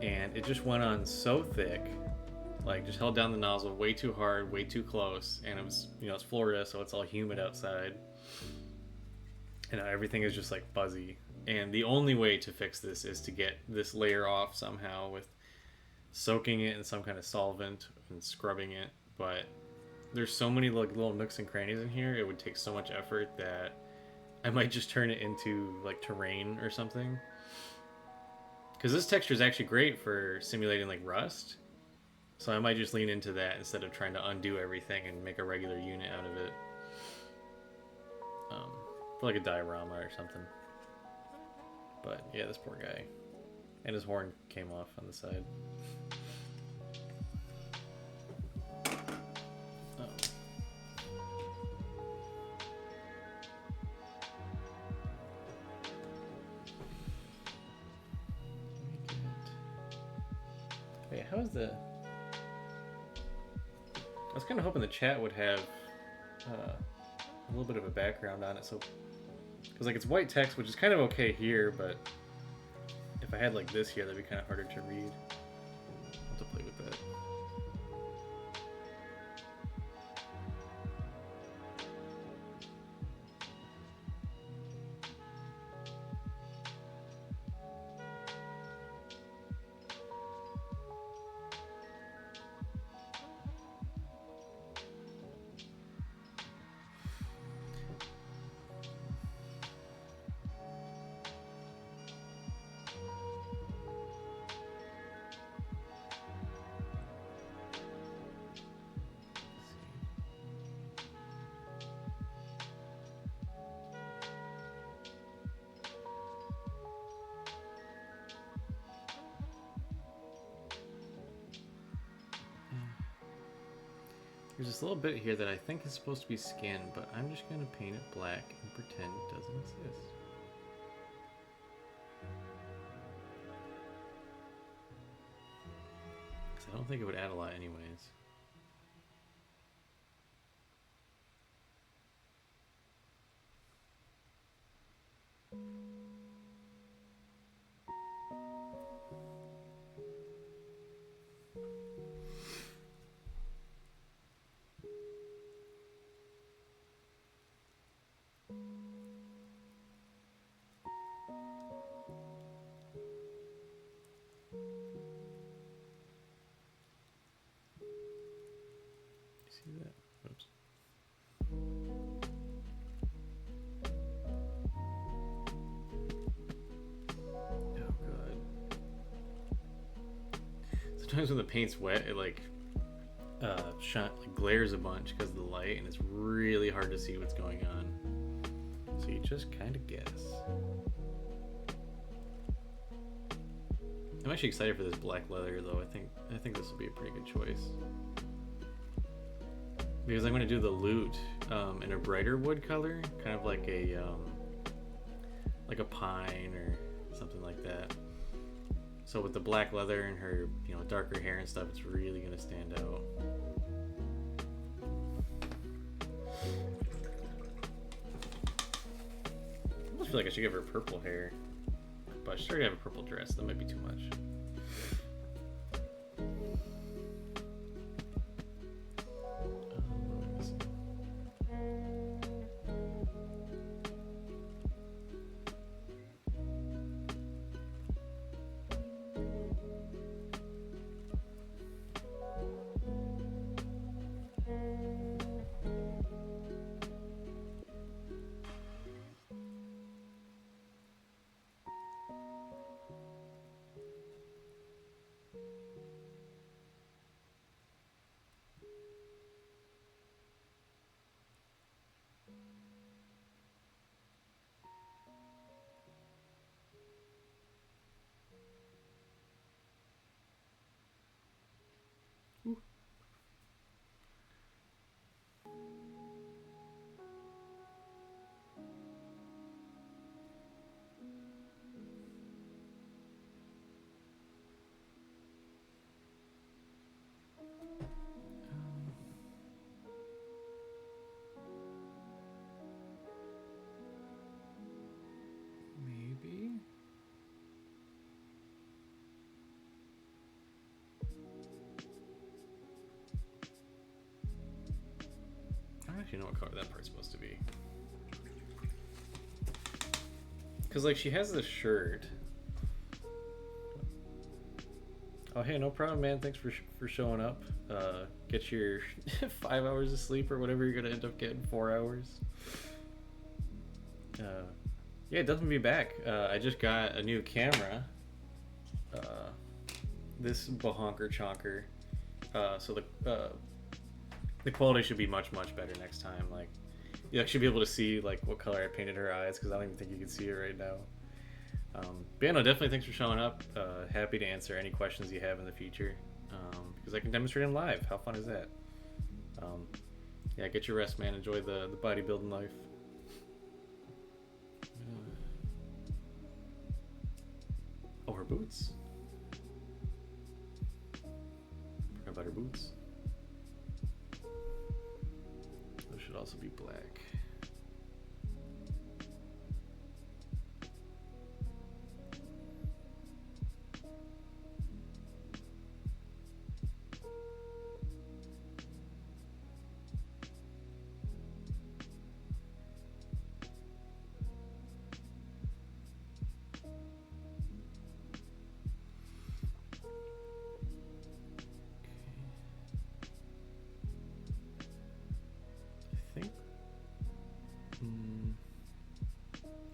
And it just went on so thick, like just held down the nozzle way too hard, way too close, and it was, you know, it's Florida, so it's all humid outside, and everything is just like fuzzy. And the only way to fix this is to get this layer off somehow with soaking it in some kind of solvent and scrubbing it. But there's so many like little nooks and crannies in here, it would take so much effort that I might just turn it into like terrain or something. Because this texture is actually great for simulating like rust, so I might just lean into that instead of trying to undo everything and make a regular unit out of it. For like a diorama or something. But yeah, this poor guy. And his horn came off on the side. Wait, how is the... I was kind of hoping the chat would have a little bit of a background on it, so... Because like it's white text, which is kind of okay here, but if I had like this here, that'd be kind of harder to read. I'll have to play with that. There's this little bit here that I think is supposed to be skin, but I'm just going to paint it black and pretend it doesn't exist. Because I don't think it would add a lot anyways. See that? Oops. Oh god. Sometimes when the paint's wet, it like glares a bunch because of the light, and it's really hard to see what's going on. So you just kind of guess. I'm actually excited for this black leather, though. I think this will be a pretty good choice. Because I'm going to do the loot in a brighter wood color, kind of like a pine or something like that. So with the black leather and her, you know, darker hair and stuff, it's really going to stand out. I almost feel like I should give her purple hair, but she's already have a purple dress. That might be too much. Ooh. Maybe. I don't actually know what color that part's supposed to be. Because, like, she has this shirt. Oh, hey, no problem, man. Thanks for showing up. Get your 5 hours of sleep or whatever you're going to end up getting, 4 hours. Yeah, it doesn't be back. I just got a new camera. This bahonker chonker. So the quality should be much better next time. Like, you actually be able to see like what color I painted her eyes, because I don't even think you can see it right now. But yeah, no, definitely thanks for showing up. Happy to answer any questions you have in the future, because I can demonstrate them live. How fun is that? Yeah, get your rest, man. Enjoy the bodybuilding life. Oh, her boots. Forgot about her boots. Those should also be black.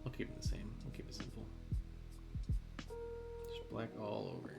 I'll keep it the same. I'll keep it simple. Just black all over.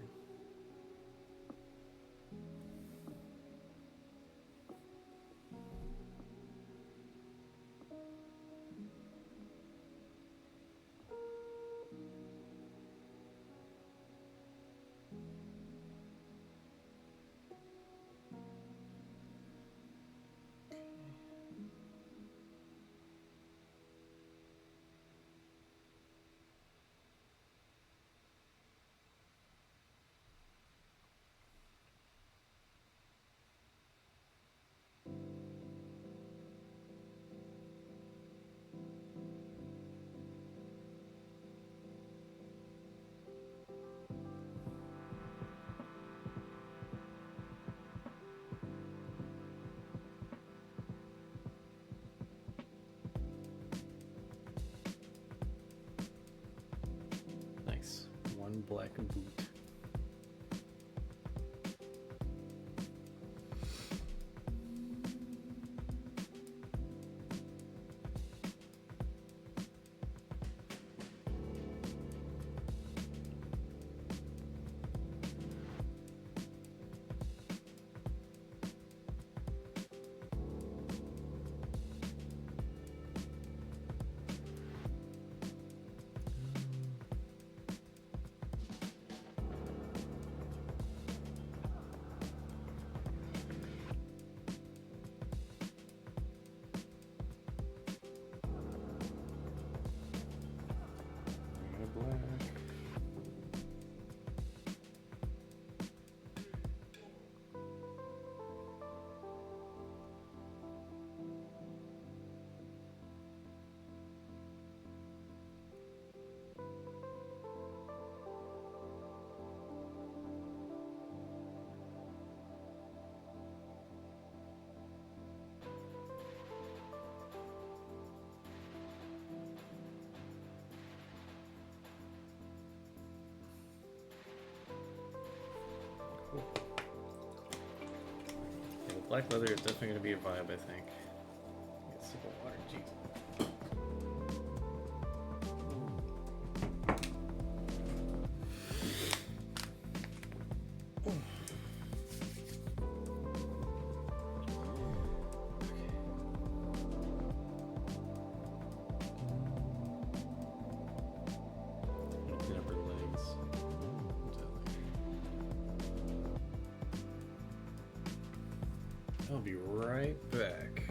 black boot. Yeah, the black leather is definitely going to be a vibe, I think. Get a sip of water, jeez. Clean up her legs. I'll be right back.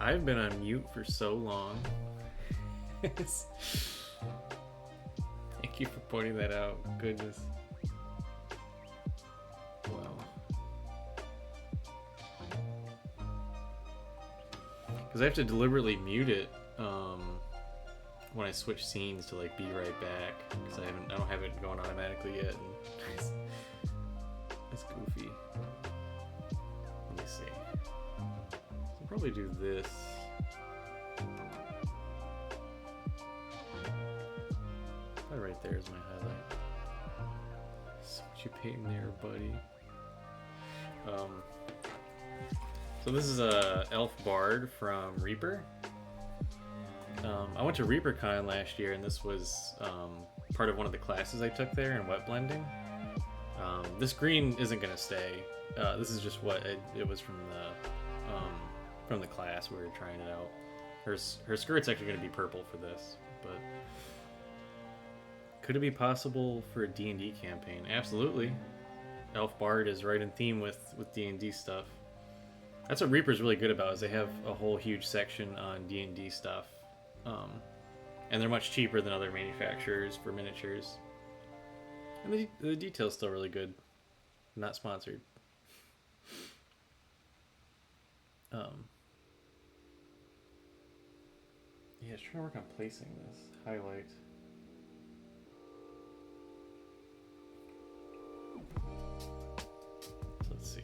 I've been on mute for so long. Thank you for pointing that out. Goodness. Wow. Because I have to deliberately mute it when I switch scenes to like be right back. Because I don't have it going automatically yet. And it's goofy. Let me see. I'll probably do this. Probably right there is my highlight. So what you painting there, buddy? So this is a Elf Bard from Reaper. I went to ReaperCon last year, and this was part of one of the classes I took there in wet blending. This green isn't gonna stay. This is just what it was from the class. We were trying it out. Her skirt's actually gonna be purple for this, but could it be possible for a D&D campaign? Absolutely. Elf Bard is right in theme with D&D stuff. That's what Reaper's really good about, is they have a whole huge section on D&D stuff. And they're much cheaper than other manufacturers for miniatures. And the detail's still really good. Not sponsored. Yeah, I was trying to work on placing this highlight. So let's see.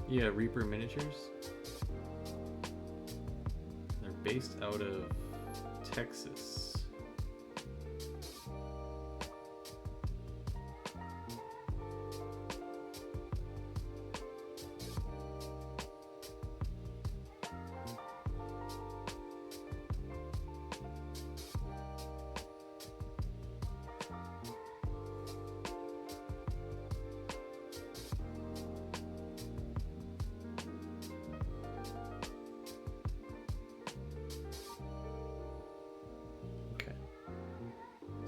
Yeah, Reaper Miniatures. They're based out of Texas.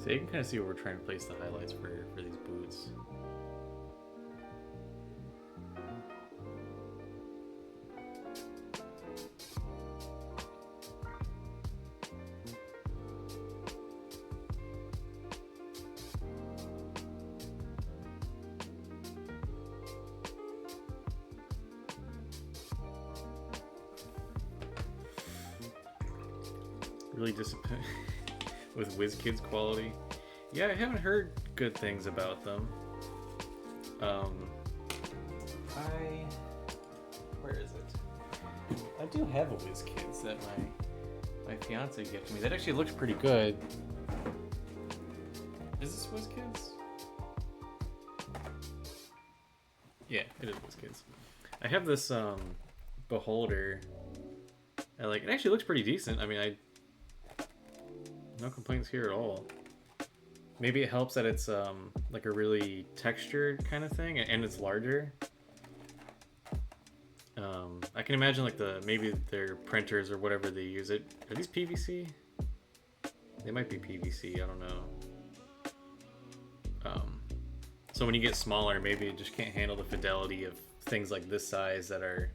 So you can kind of see where we're trying to place the highlights for these boots. Really disappointed with WizKids quality. Yeah, I haven't heard good things about them. Where is it? I do have a WizKids that my fiance gifted me. That actually looks pretty good. Is this WizKids? Yeah, it is WizKids. I have this Beholder. I like it. Actually looks pretty decent. I mean, no complaints here at all. Maybe it helps that it's like a really textured kind of thing, and it's larger. I can imagine like maybe their printers or whatever they use it. Are these PVC? They might be PVC. I don't know. So when you get smaller, maybe it just can't handle the fidelity of things like this size that are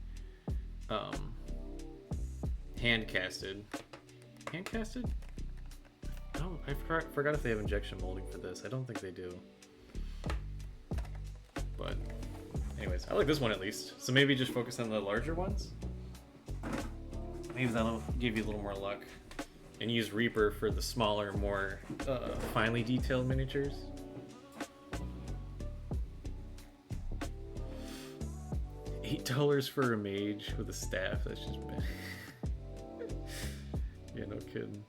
hand casted. Hand casted? Oh, I forgot if they have injection molding for this. I don't think they do. But anyways, I like this one at least. So maybe just focus on the larger ones. Maybe that'll give you a little more luck. And use Reaper for the smaller, more finely detailed miniatures. $8 for a mage with a staff. That's just bad. Yeah, no kidding.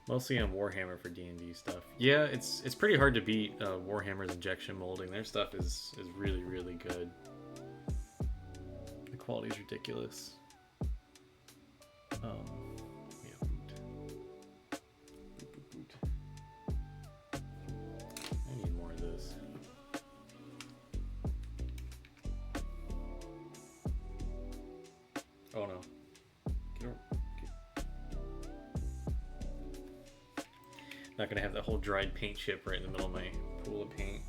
Mostly on Warhammer for D&D stuff. Yeah, it's pretty hard to beat Warhammer's injection molding. Their stuff is really, really good. The quality is ridiculous. Yeah, boot. I need more of this. Oh no. Not gonna have that whole dried paint chip right in the middle of my pool of paint.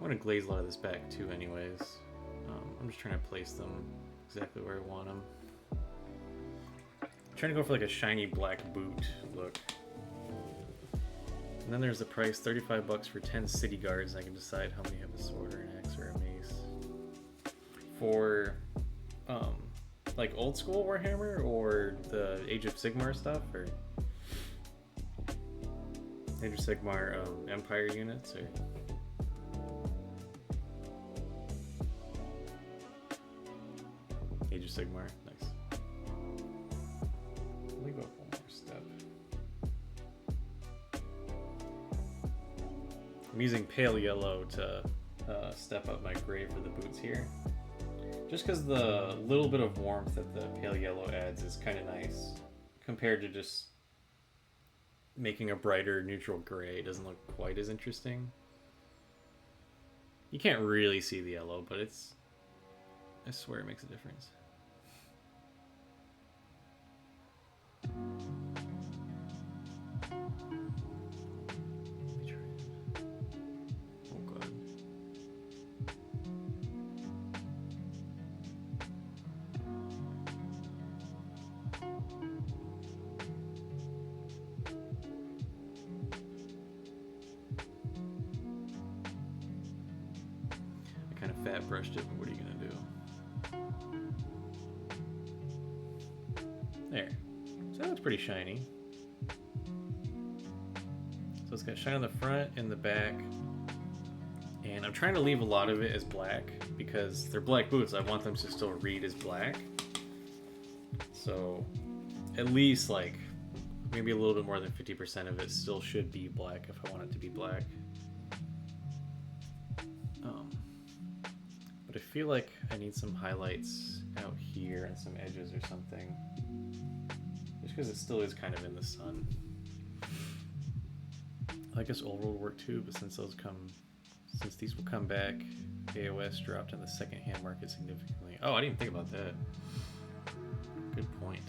I'm going to glaze a lot of this back too anyways. I'm just trying to place them exactly where I want them. I'm trying to go for like a shiny black boot look. And then there's the price, 35 bucks for 10 city guards. I can decide how many have a sword or an axe or a mace. For like old school Warhammer or the Age of Sigmar stuff, or Age of Sigmar Empire units, or Age of Sigmar, nice. Let me go up one more step. I'm using pale yellow to step up my gray for the boots here. Just because the little bit of warmth that the pale yellow adds is kind of nice compared to just making a brighter neutral gray. It doesn't look quite as interesting. You can't really see the yellow, but it's, I swear it makes a difference. Brushed it, but what are you gonna do? There. So that looks pretty shiny. So it's got shine on the front and the back. And I'm trying to leave a lot of it as black because they're black boots. I want them to still read as black. So at least like maybe a little bit more than 50% of it still should be black if I want it to be black. But I feel like I need some highlights out here and some edges or something. Just because it still is kind of in the sun. I guess old world work too, but since these will come back, AOS dropped in the second-hand market significantly. Oh, I didn't even think about that. Good point.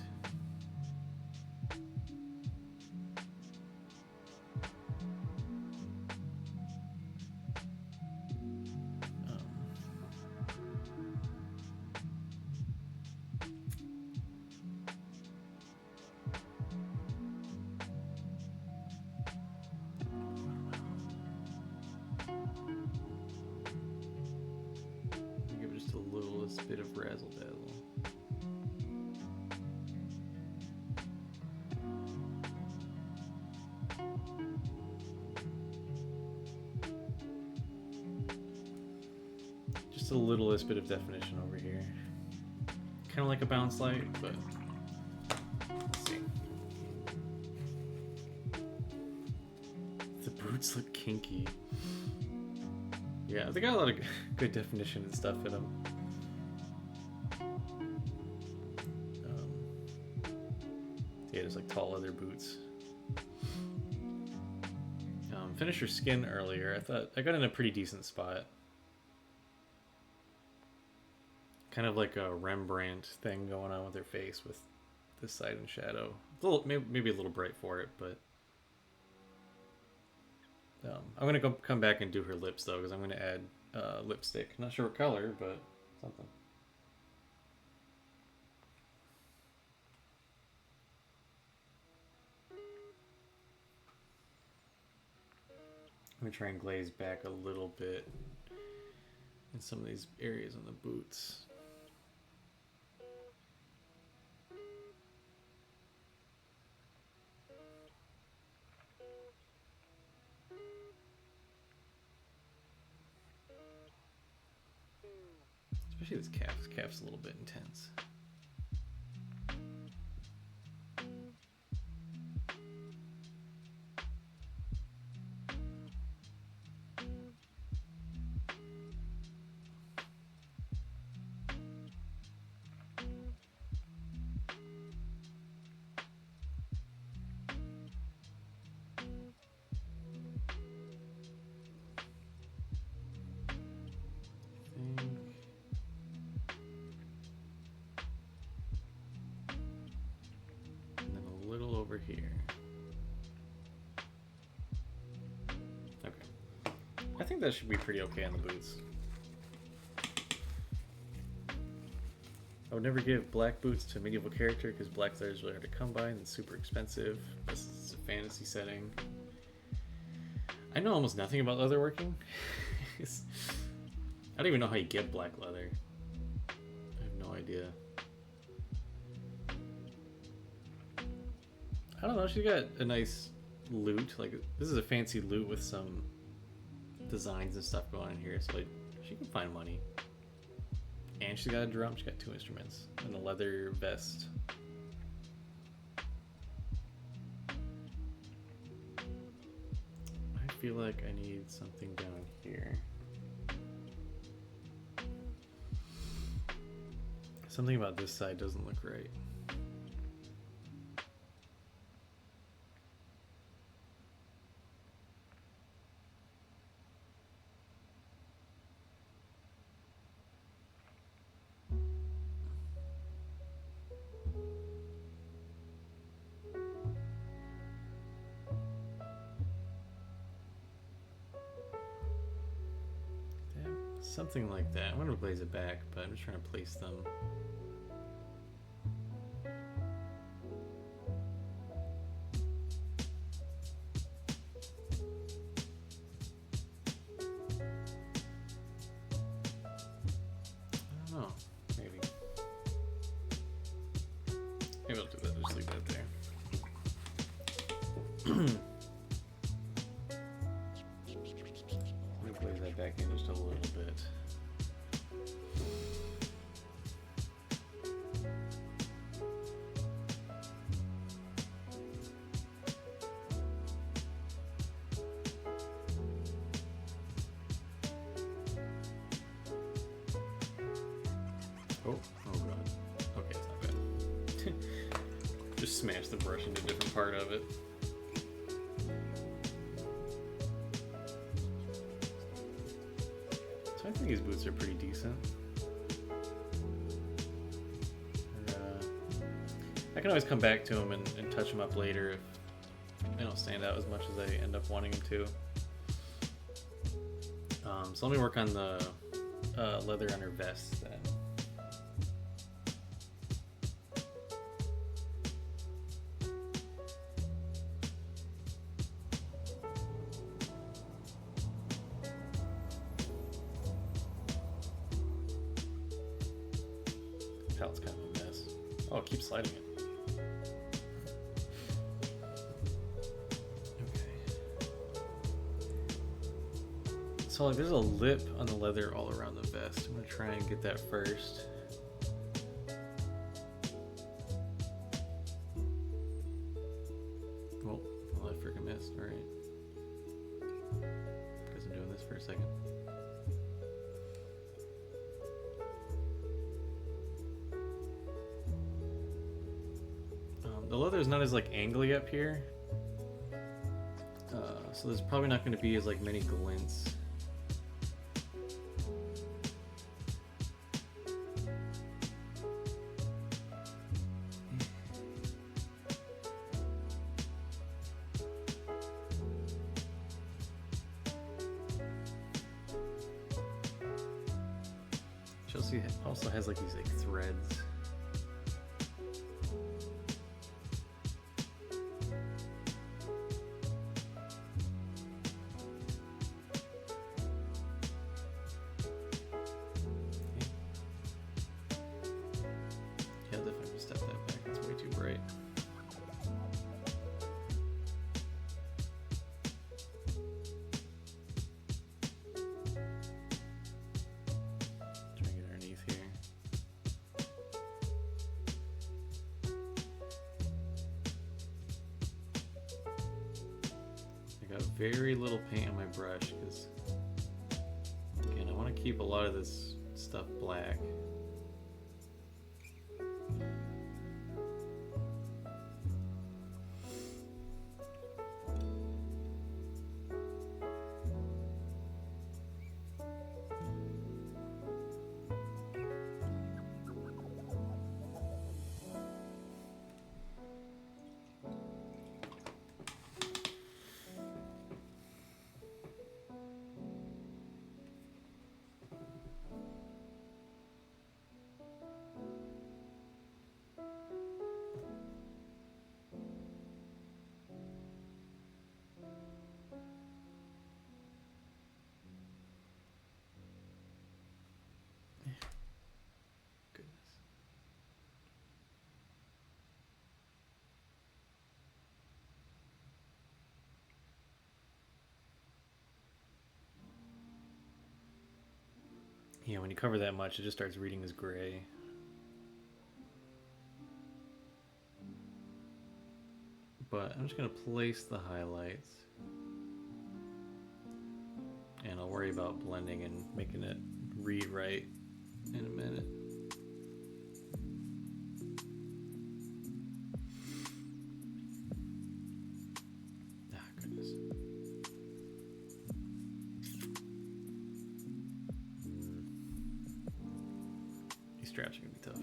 Bit of razzle dazzle. Just the littlest bit of definition over here. Kind of like a bounce light, but let's see. The boots look kinky. Yeah, they got a lot of good definition and stuff in them. Yeah, just like tall leather boots. Finished her skin earlier. I thought I got in a pretty decent spot. Kind of like a Rembrandt thing going on with her face with this side in shadow. A little, maybe a little bright for it, but I'm gonna come back and do her lips though, because I'm gonna add lipstick. Not sure what color, but something. I'm gonna try and glaze back a little bit in some of these areas on the boots. Especially this calf. This calf's a little bit intense. Over here. Okay. I think that should be pretty okay on the boots. I would never give black boots to a medieval character because black leather is really hard to come by and it's super expensive. This is a fantasy setting. I know almost nothing about leatherworking. I don't even know how you get black leather. I have no idea. I don't know, she got a nice loot. Like, this is a fancy loot with some designs and stuff going on here, so like, she can find money. And she's got a drum, she's got 2 instruments, and a leather vest. I feel like I need something down here. Something about this side doesn't look right. Something like that. I'm going to blaze it back, but I'm just trying to place them. I don't know. Maybe. Maybe I'll do that. Just leave that there. Let me blaze that back in just a little bit. Oh god. Okay, it's not bad. Just smash the brush into a different part of it. So I think these boots are pretty decent. I can always come back to them and touch them up later if they don't stand out as much as I end up wanting them to. So let me work on the leather on her vest then. Palette's kind of a mess. Oh, it keeps sliding it. So like, there's a lip on the leather all around the vest. I'm gonna try and get that first. Oh, well, I freaking missed. All right. Guess I'm doing this for a second. The leather is not as like angly up here, so there's probably not going to be as like many glints. Chelsea also has like these like threads. got very little paint on my brush because, again, I want to keep a lot of this stuff black. Yeah, when you cover that much, it just starts reading as gray. But I'm just going to place the highlights. And I'll worry about blending and making it read right in a minute. Ah, goodness. These straps are going to be tough.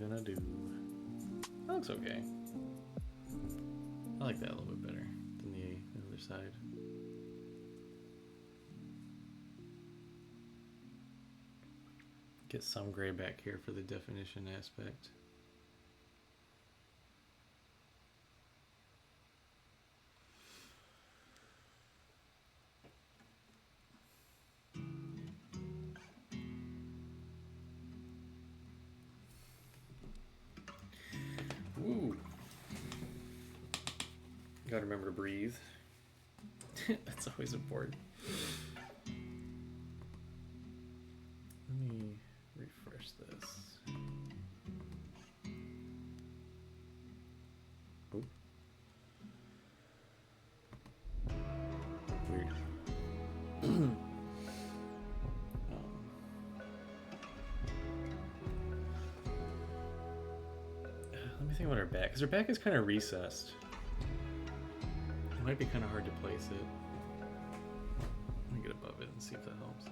Gonna do. That looks okay. I like that a little bit better than the other side. Get some gray back here for the definition aspect. Ooh. Gotta remember to breathe. That's always important. Let me refresh this. Oh. Weird. Let me think about her back, because her back is kind of recessed. It might be kind of hard to place it. Let me get above it and see if that helps.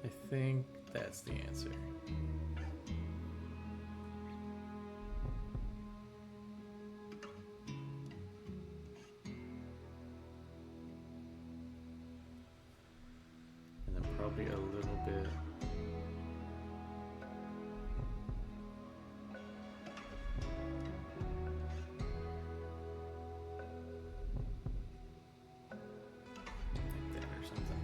I think that's the answer. And then probably a little bit. Like that or something.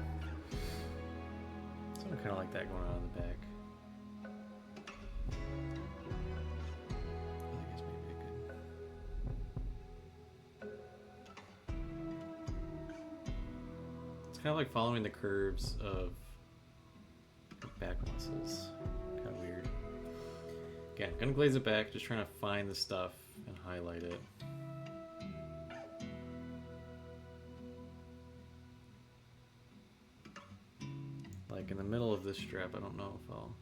Something kind of like that going on in the back. I guess maybe I could. It's kind of like following the curves of back muscles. Kind of weird. Again, I'm gonna glaze it back, just trying to find the stuff and highlight it. Like in the middle of this strap, I don't know if I'll...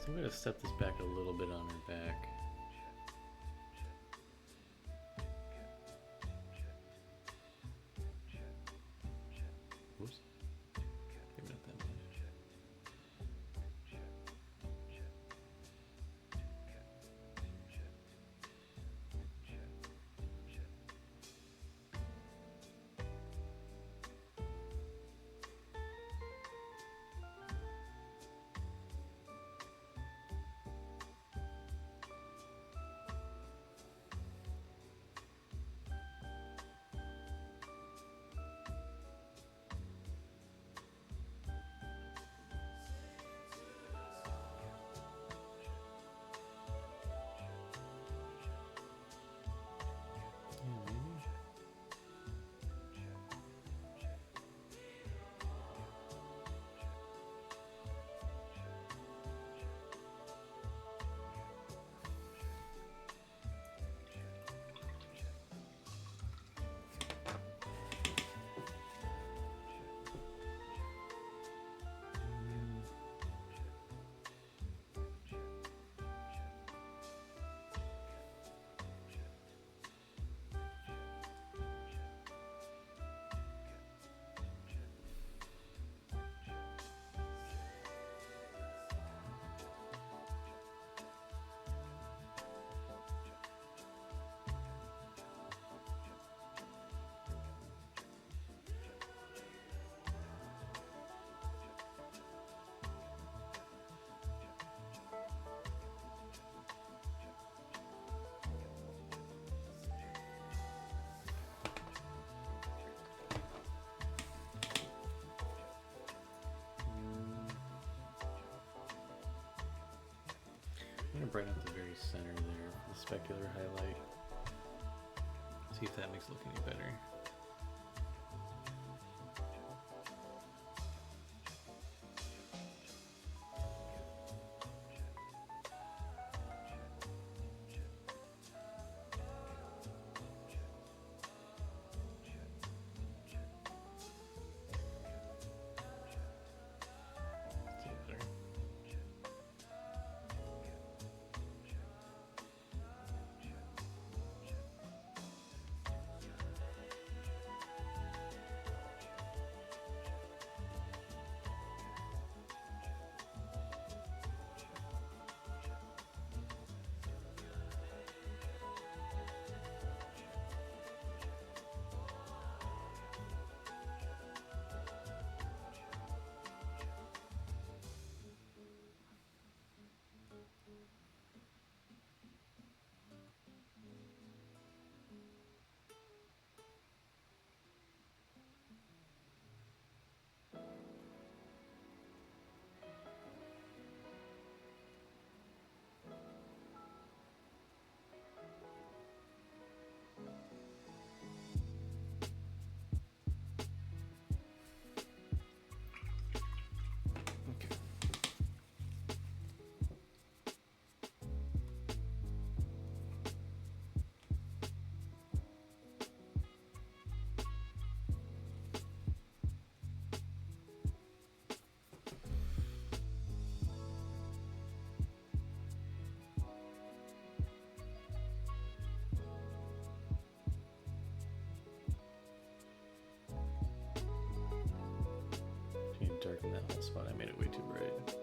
I'm going to step this back a little bit on her back. Oops. Maybe not that much. I'm going to brighten up the very center there, the specular highlight. See if that makes it look any better. Darken that whole spot. I made it way too bright.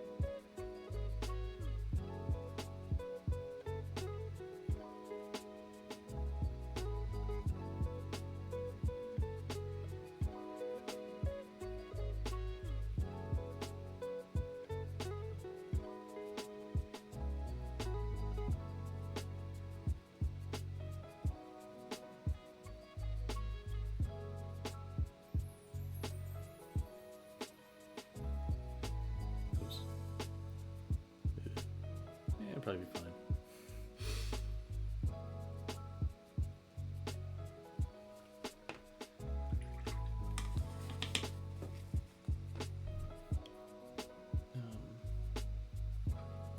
Probably be fine.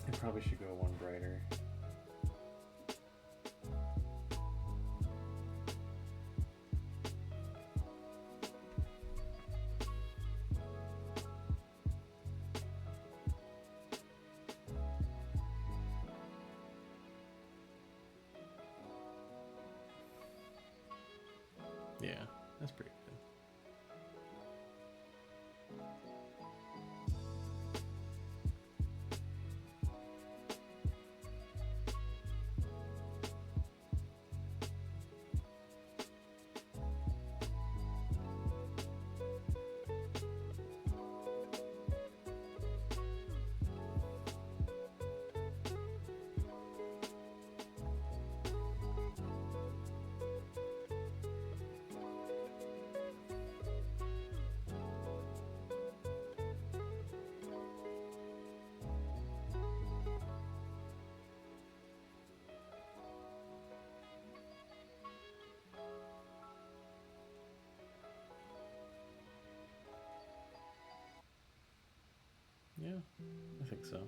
I probably should go one brighter. Yeah, I think so.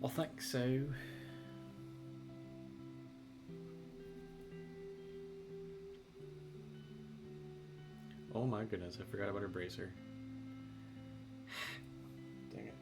I think so. Oh my goodness, I forgot about her bracer. Dang it.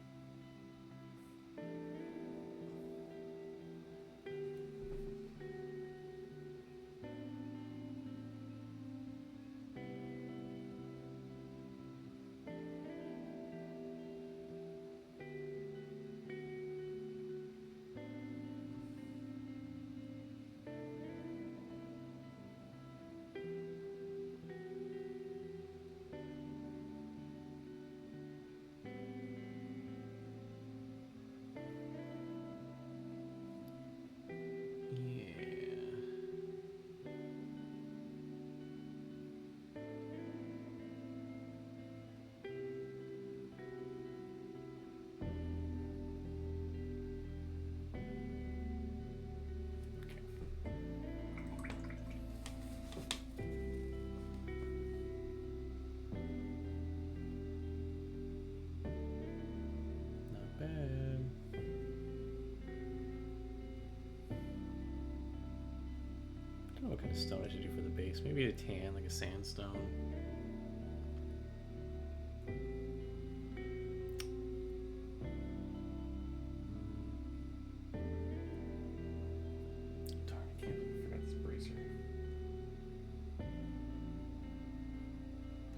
What kind of stone I should do for the base? Maybe a tan, like a sandstone. Darn, I forgot this bracer.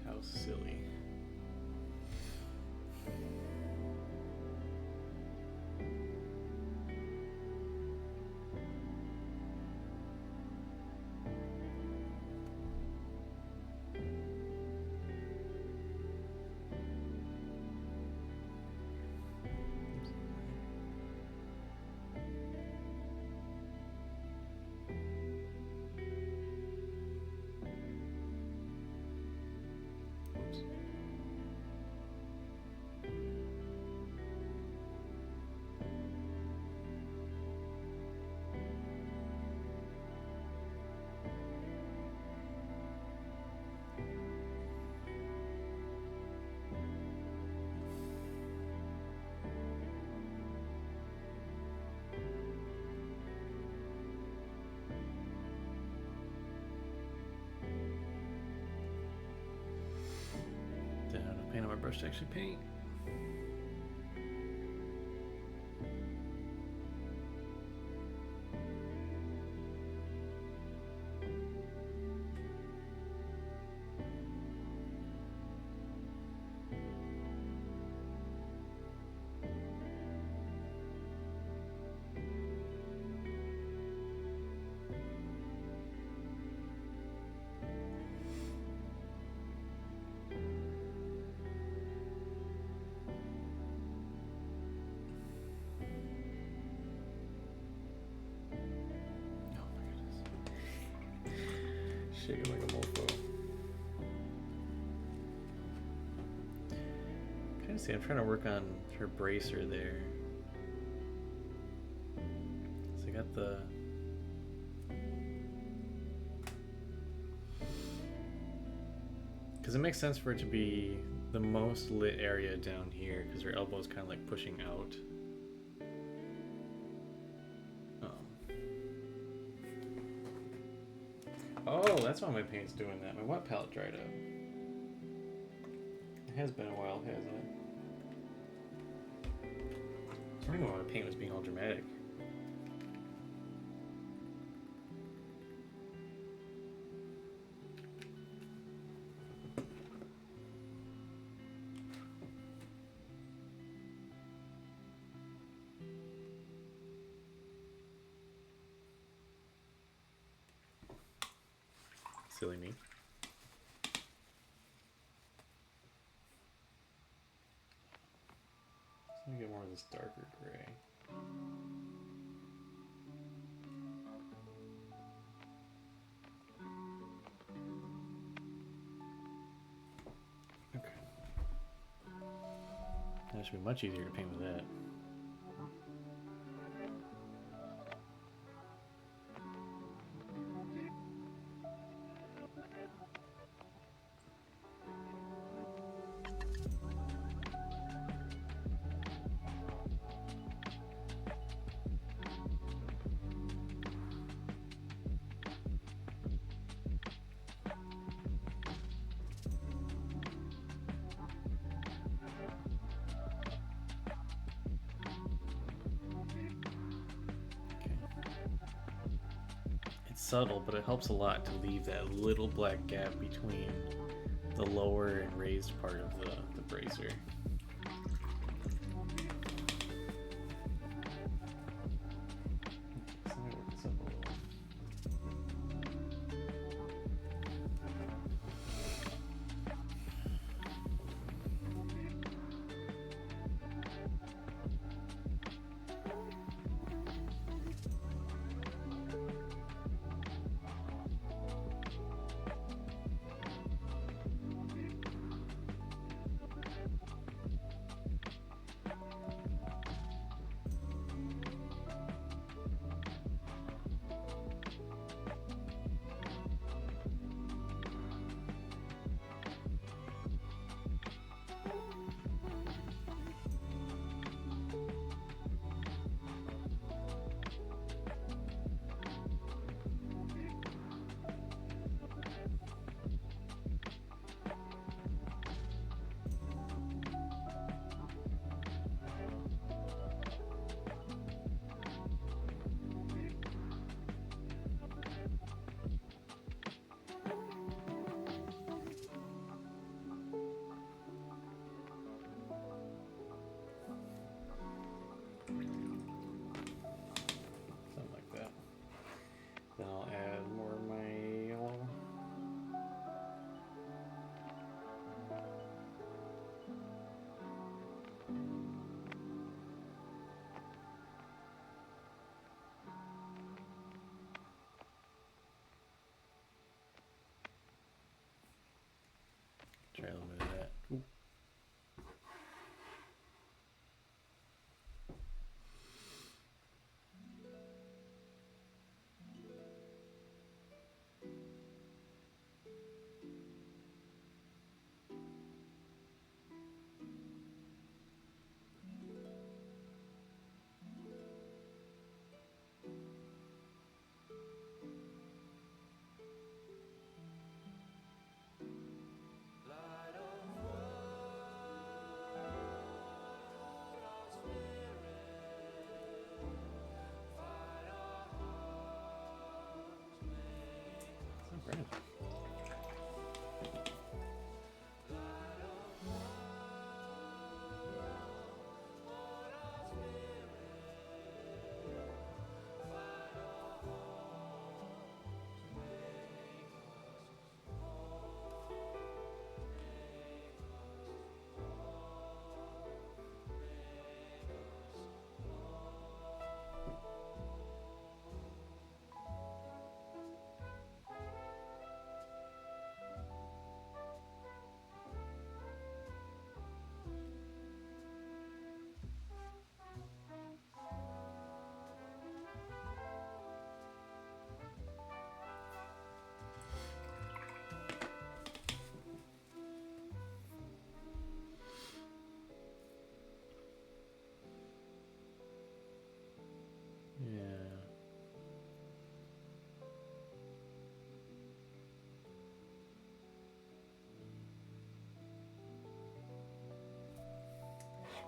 How silly. Paint on my brush to actually paint. Shaking like a mofo. Kind of see, I'm trying to work on her bracer there. So I got the. Because it makes sense for it to be the most lit area down here, because her elbow is kind of like pushing out. Oh, that's why my paint's doing that. My wet palette dried up. It has been a while, hasn't it? I was wondering why my paint was being all dramatic. Silly me. Let me get more of this darker gray. Okay. That should be much easier to paint with that. subtle, but it helps a lot to leave that little black gap between the lower and raised part of the bracer. Then I'll add more of my yellow. Try a little bit of that. Ooh.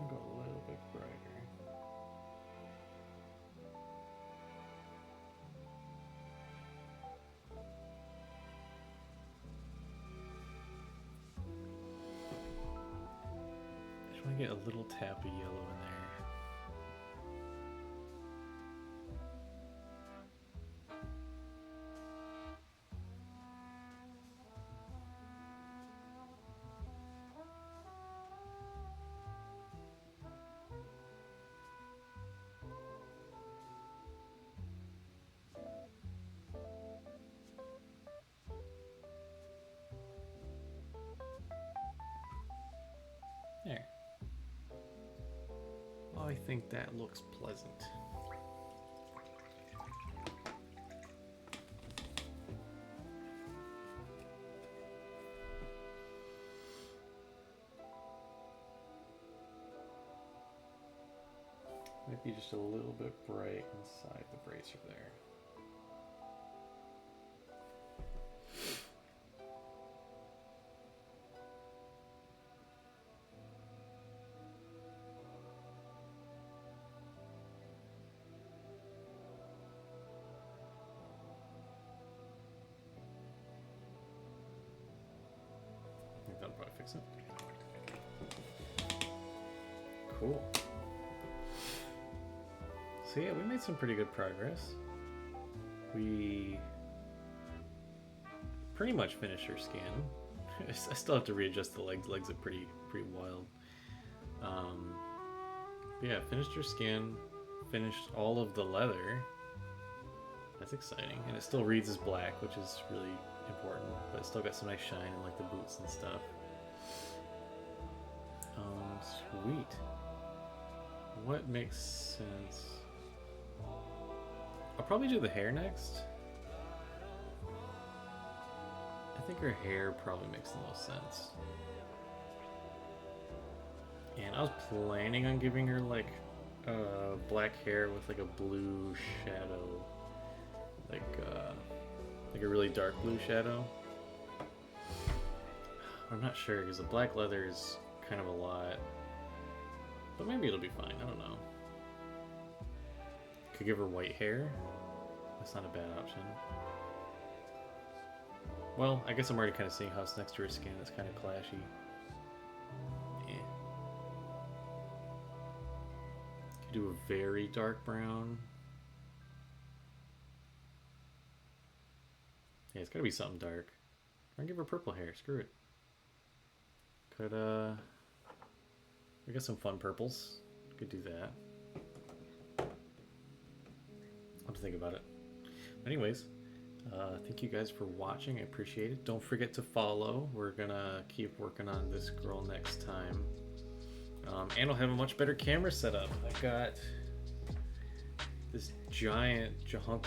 Go a little bit brighter. I just want to get a little tap of yellow in there. There. Oh, I think that looks pleasant. Might be just a little bit bright inside the bracer there. fix it. Cool. So yeah, we made some pretty good progress. We pretty much finished her skin. I still have to readjust the legs. Legs are pretty wild. Yeah, finished her skin. Finished all of the leather. That's exciting, and it still reads as black, which is really important. But it's still got some nice shine in like the boots and stuff. Sweet. What makes sense? I'll probably do the hair next. I think her hair probably makes the most sense. And I was planning on giving her like black hair with like a blue shadow, like a really dark blue shadow. I'm not sure because the black leather is kind of a lot, but maybe it'll be fine. I don't know. Could give her white hair. That's not a bad option. Well, I guess I'm already kind of seeing how it's next to her skin. It's kind of clashy. Eh. Could do a very dark brown. Yeah, it's gotta be something dark. Or give her purple hair. Screw it. Could we got some fun purples. Could do that. I'll have to think about it. Anyways, thank you guys for watching. I appreciate it. Don't forget to follow. We're gonna keep working on this girl next time. And I'll have a much better camera setup. I've got this giant,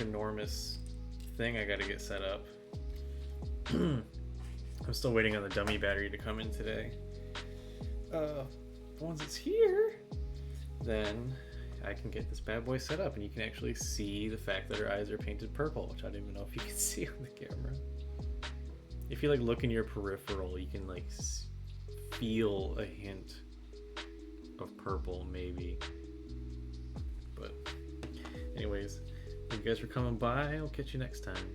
enormous thing I gotta get set up. I'm still waiting on the dummy battery to come in today. Once it's here, then I can get this bad boy set up, and you can actually see the fact that her eyes are painted purple, which I don't even know if you can see on the camera. If you like look in your peripheral, you can like feel a hint of purple, maybe. But anyways, thank you guys for coming by. I'll catch you next time.